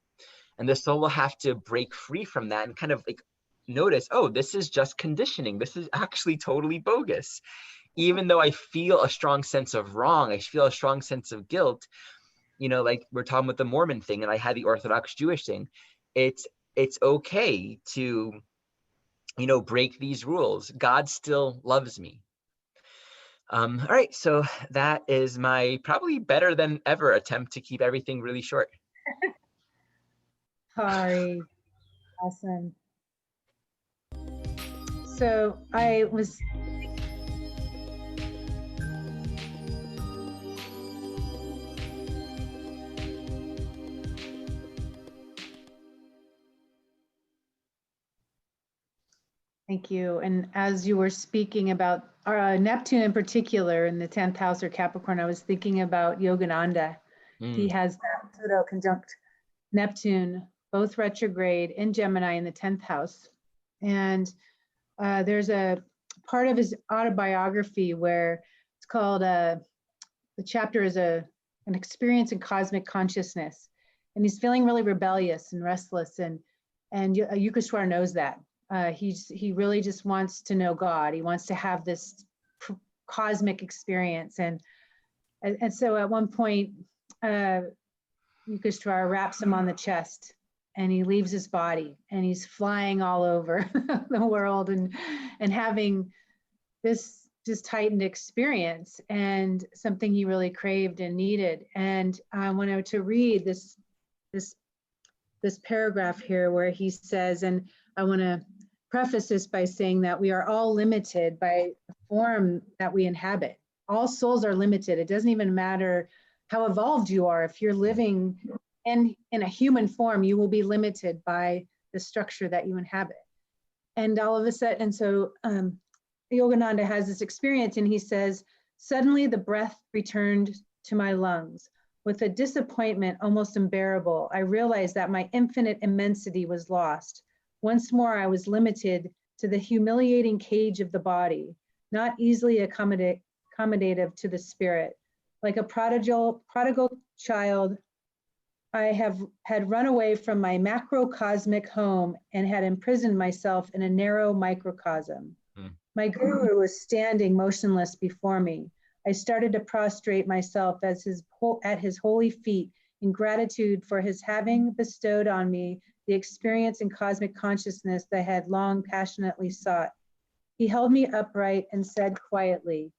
And the soul will have to break free from that and kind of like notice, oh, this is just conditioning. This is actually totally bogus. Even though I feel a strong sense of wrong, I feel a strong sense of guilt, like we're talking about the Mormon thing, and I had the Orthodox Jewish thing. It's okay to, break these rules. God still loves me. All right, so that is my probably better than ever attempt to keep everything really short. Sorry. Awesome. So I was Thank you. And as you were speaking about Neptune in particular in the 10th house or Capricorn, I was thinking about Yogananda. He has that Pluto conjunct Neptune, both retrograde in Gemini in the 10th house. And there's a part of his autobiography where it's called, the chapter is an experience in cosmic consciousness. And he's feeling really rebellious and restless. And Yukashwar knows that. He really just wants to know God. He wants to have this cosmic experience. And so at one point, Yukashwar wraps him on the chest and he leaves his body and he's flying all over the world and having this just heightened experience and something he really craved and needed. And I wanted to read this paragraph here where he says, and I want to preface this by saying that we are all limited by the form that we inhabit. All souls are limited. It doesn't even matter how evolved you are. If you're living in a human form, you will be limited by the structure that you inhabit. And all of a sudden, and so Yogananda has this experience and he says, suddenly the breath returned to my lungs. With a disappointment almost unbearable, I realized that my infinite immensity was lost. Once more, I was limited to the humiliating cage of the body, not easily accommodative to the spirit. Like a prodigal child, I had run away from my macrocosmic home and had imprisoned myself in a narrow microcosm. My guru was standing motionless before me. I started to prostrate myself at his holy feet in gratitude for his having bestowed on me the experience in cosmic consciousness that I had long passionately sought. He held me upright and said quietly,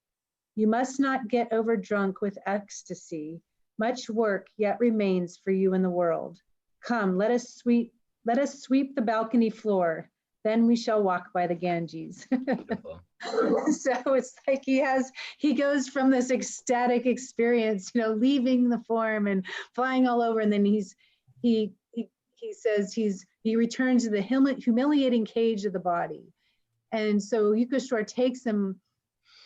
You must not get overdrunk with ecstasy. Much work yet remains for you in the world. Come, let us sweep the balcony floor. Then we shall walk by the Ganges. Beautiful. So it's like he goes from this ecstatic experience, leaving the form and flying all over, and then he says he returns to the humiliating cage of the body. And so Yukashwar takes him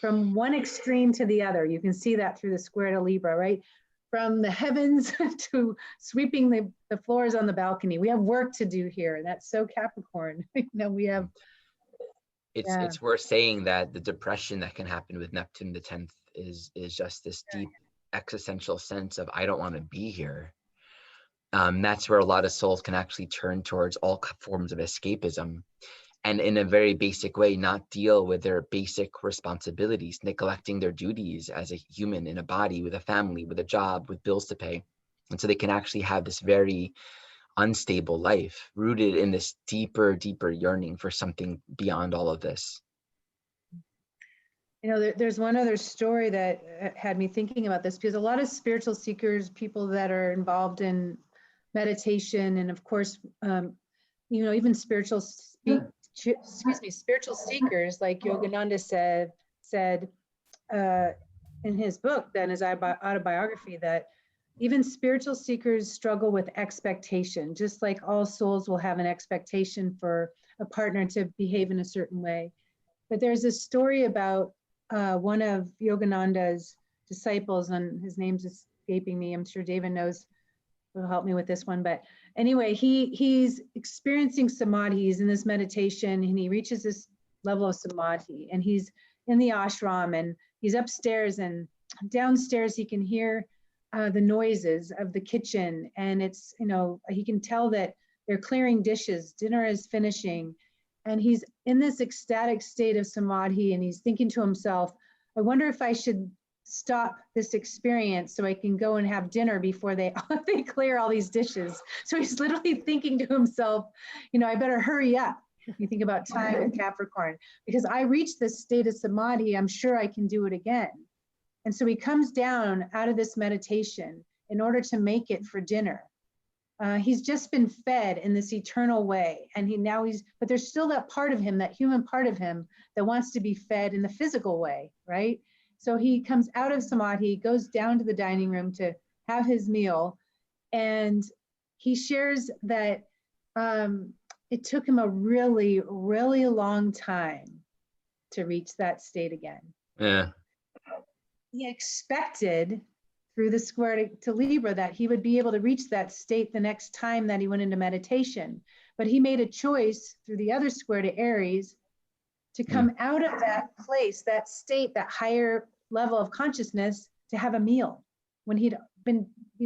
from one extreme to the other. You can see that through the square de Libra, right? From the heavens to sweeping the floors on the balcony. We have work to do here. And that's so Capricorn. We have. It's worth saying that the depression that can happen with Neptune the 10th is just this deep existential sense of, I don't want to be here. That's where a lot of souls can actually turn towards all forms of escapism, and in a very basic way, not deal with their basic responsibilities, neglecting their duties as a human in a body, with a family, with a job, with bills to pay. And so they can actually have this very unstable life rooted in this deeper yearning for something beyond all of this. There's one other story that had me thinking about this, because a lot of spiritual seekers, people that are involved in meditation, and of course, even spiritual seekers, like Yogananda said in his book, then his autobiography, that even spiritual seekers struggle with expectation, just like all souls will have an expectation for a partner to behave in a certain way. But there's a story about one of Yogananda's disciples, and his name's escaping me. I'm sure Deva knows, will help me with this one. But anyway, he's experiencing samadhi. He's in this meditation, and he reaches this level of samadhi, and he's in the ashram, and he's upstairs, and downstairs he can hear the noises of the kitchen, and it's, he can tell that they're clearing dishes, dinner is finishing, and he's in this ecstatic state of samadhi, and he's thinking to himself, I wonder if I should stop this experience so I can go and have dinner before they clear all these dishes. So he's literally thinking to himself, I better hurry up. If you think about time with Capricorn, because I reached this state of samadhi, I'm sure I can do it again. And so he comes down out of this meditation in order to make it for dinner. He's just been fed in this eternal way. And but there's still that part of him, that human part of him, that wants to be fed in the physical way, right? So he comes out of samadhi, goes down to the dining room to have his meal. And he shares that it took him a really, really long time to reach that state again. Yeah. He expected through the square to Libra that he would be able to reach that state the next time that he went into meditation. But he made a choice through the other square to Aries to come out of that place, that state, that higher level of consciousness, to have a meal when he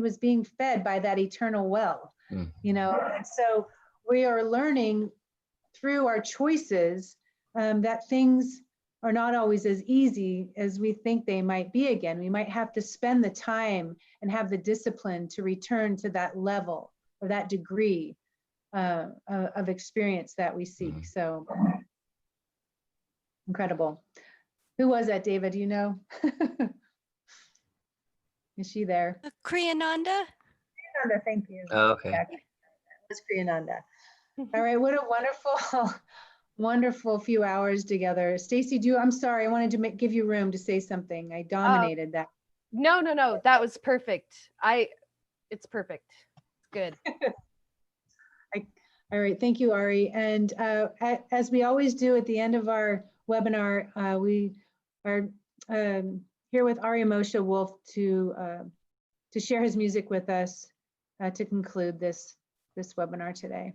was being fed by that eternal well, And so we are learning through our choices that things are not always as easy as we think they might be again. We might have to spend the time and have the discipline to return to that level or that degree of experience that we seek. So incredible. Who was that, Deva? Do you know? Is she there? Kriyananda? Kriyananda, thank you. Oh, okay. Yeah, it was Kriyananda. All right, what a wonderful few hours together. Stacie, I'm sorry, I wanted to give you room to say something. I dominated that. No, that was perfect. It's perfect. It's good. All right, thank you, Ari. And as we always do at the end of our webinar, we are here with Ari Moshe Wolfe to share his music with us to conclude this webinar today.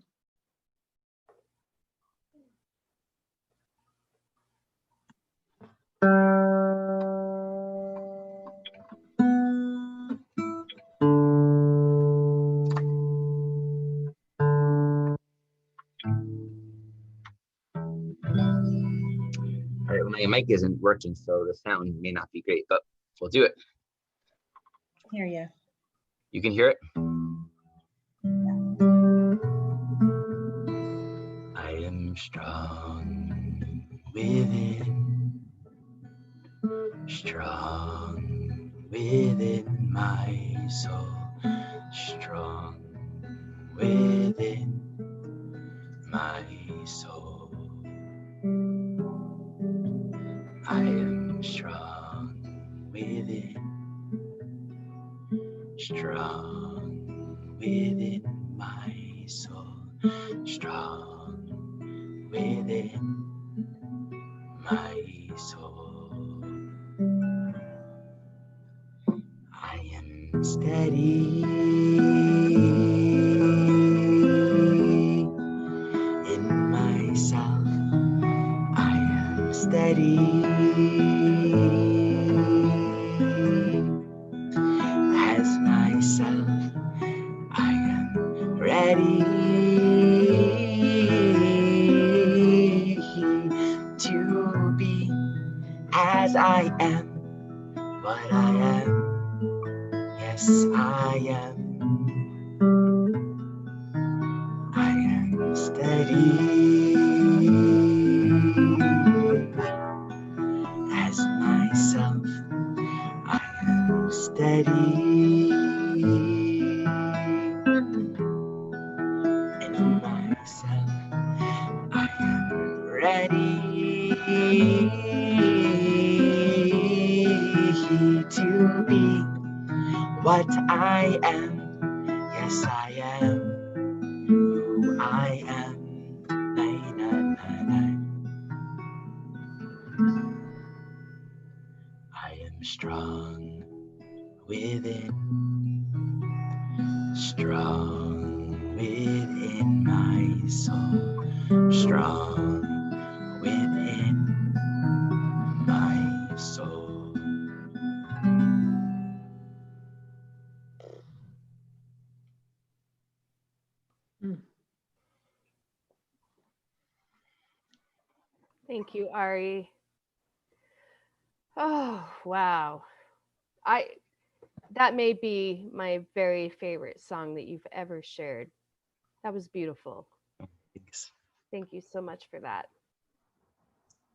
All right, my mic isn't working, so the sound may not be great, but we'll do it. Hear you. You can hear it? I am strong within, strong within my soul, strong within my soul. I am strong within, strong within my soul, strong within my soul. I am steady in myself. I am steady as myself. I am ready to be as I am, what I am. Yes, I am. I am steady as myself. I am steady in myself. I am ready to be what I am. Yes, I am who I am. Na, na, na, na. I am strong within, strong within my soul, strong within my soul. Thank you, Ari. Oh, wow. That may be my very favorite song that you've ever shared. That was beautiful. Thanks. Thank you so much for that.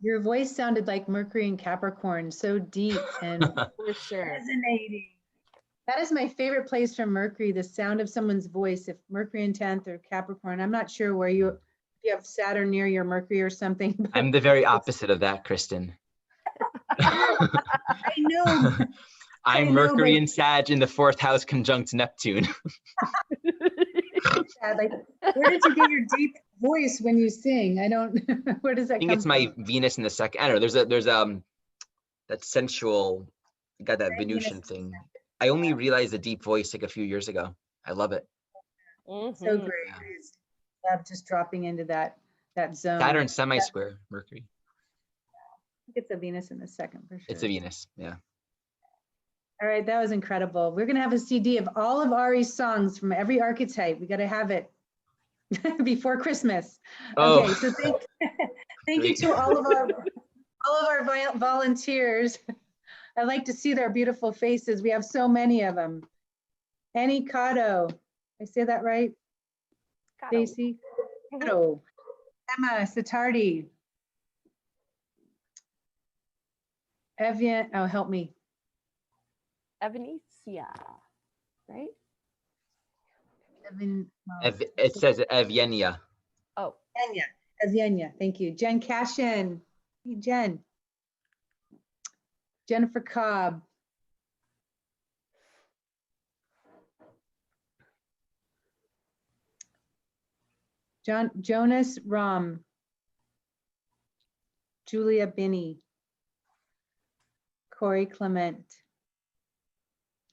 Your voice sounded like Mercury and Capricorn, so deep and For sure. resonating. That is my favorite place from Mercury, the sound of someone's voice. If Mercury in 10th or Capricorn, I'm not sure where if you have Saturn near your Mercury or something. But I'm the very opposite of that, Kristin. I know. I'm I know, Mercury but- and Sag in the 4th house conjunct Neptune. Like, where did you get your deep voice when you sing? I don't, where does that I think come it's my from? Venus in the second. I don't know. There's that sensual, got that Right, Venusian Venus. thing. I only realized the deep voice like a few years ago. I love it. So Mhm. great. Yeah. I love just dropping into that zone. Saturn semi-square Mercury. I think it's a Venus in the second for sure. It's a Venus. Yeah. All right, that was incredible. We're gonna have a CD of all of Ari's songs from every archetype. We gotta have it before Christmas. Oh. Okay, so thank you Great. to all of our volunteers. I like to see their beautiful faces. We have so many of them. Annie Cotto, I say that right? Got it. Stacie? Cotto. Emma Sitardi. Evian, oh, help me. Evanicia, right? Evan, It says Evgenia. Oh, Eviania, thank you. Jen Cashin. Hey, Jen. Jennifer Cobb. Jonas Rom. Julia Binney. Corey Clement.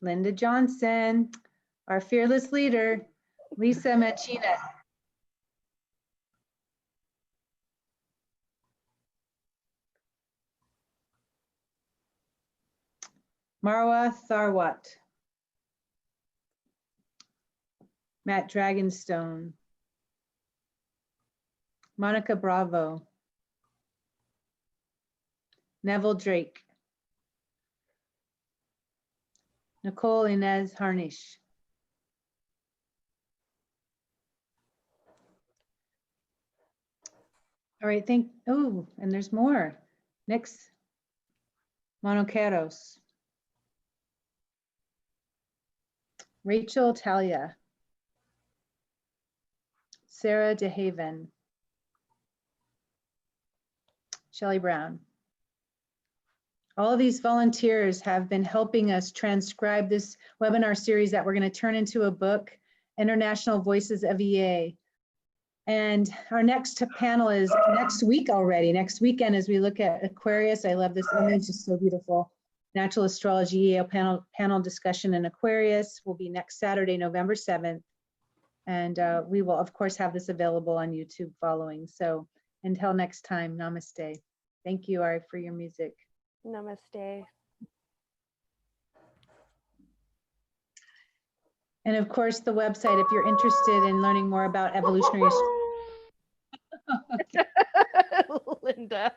Linda Johnson, our fearless leader. Lisa Machina. Marwa Tharwat. Matt Dragonstone. Monica Bravo. Neville Drake. Nicole Inez Harnish. All right, and there's more. Next, Monoceros. Rachel Talia. Sarah DeHaven. Shelley Brown. All of these volunteers have been helping us transcribe this webinar series that we're going to turn into a book, International Voices of EA. And our next panel is next week already, next weekend, as we look at Aquarius. I love this image, it's so beautiful. Natural Astrology EA panel discussion in Aquarius will be next Saturday, November 7th. And we will, of course, have this available on YouTube following. So until next time, namaste. Thank you, Ari, for your music. Namaste. And of course, the website, if you're interested in learning more about evolutionary. Linda.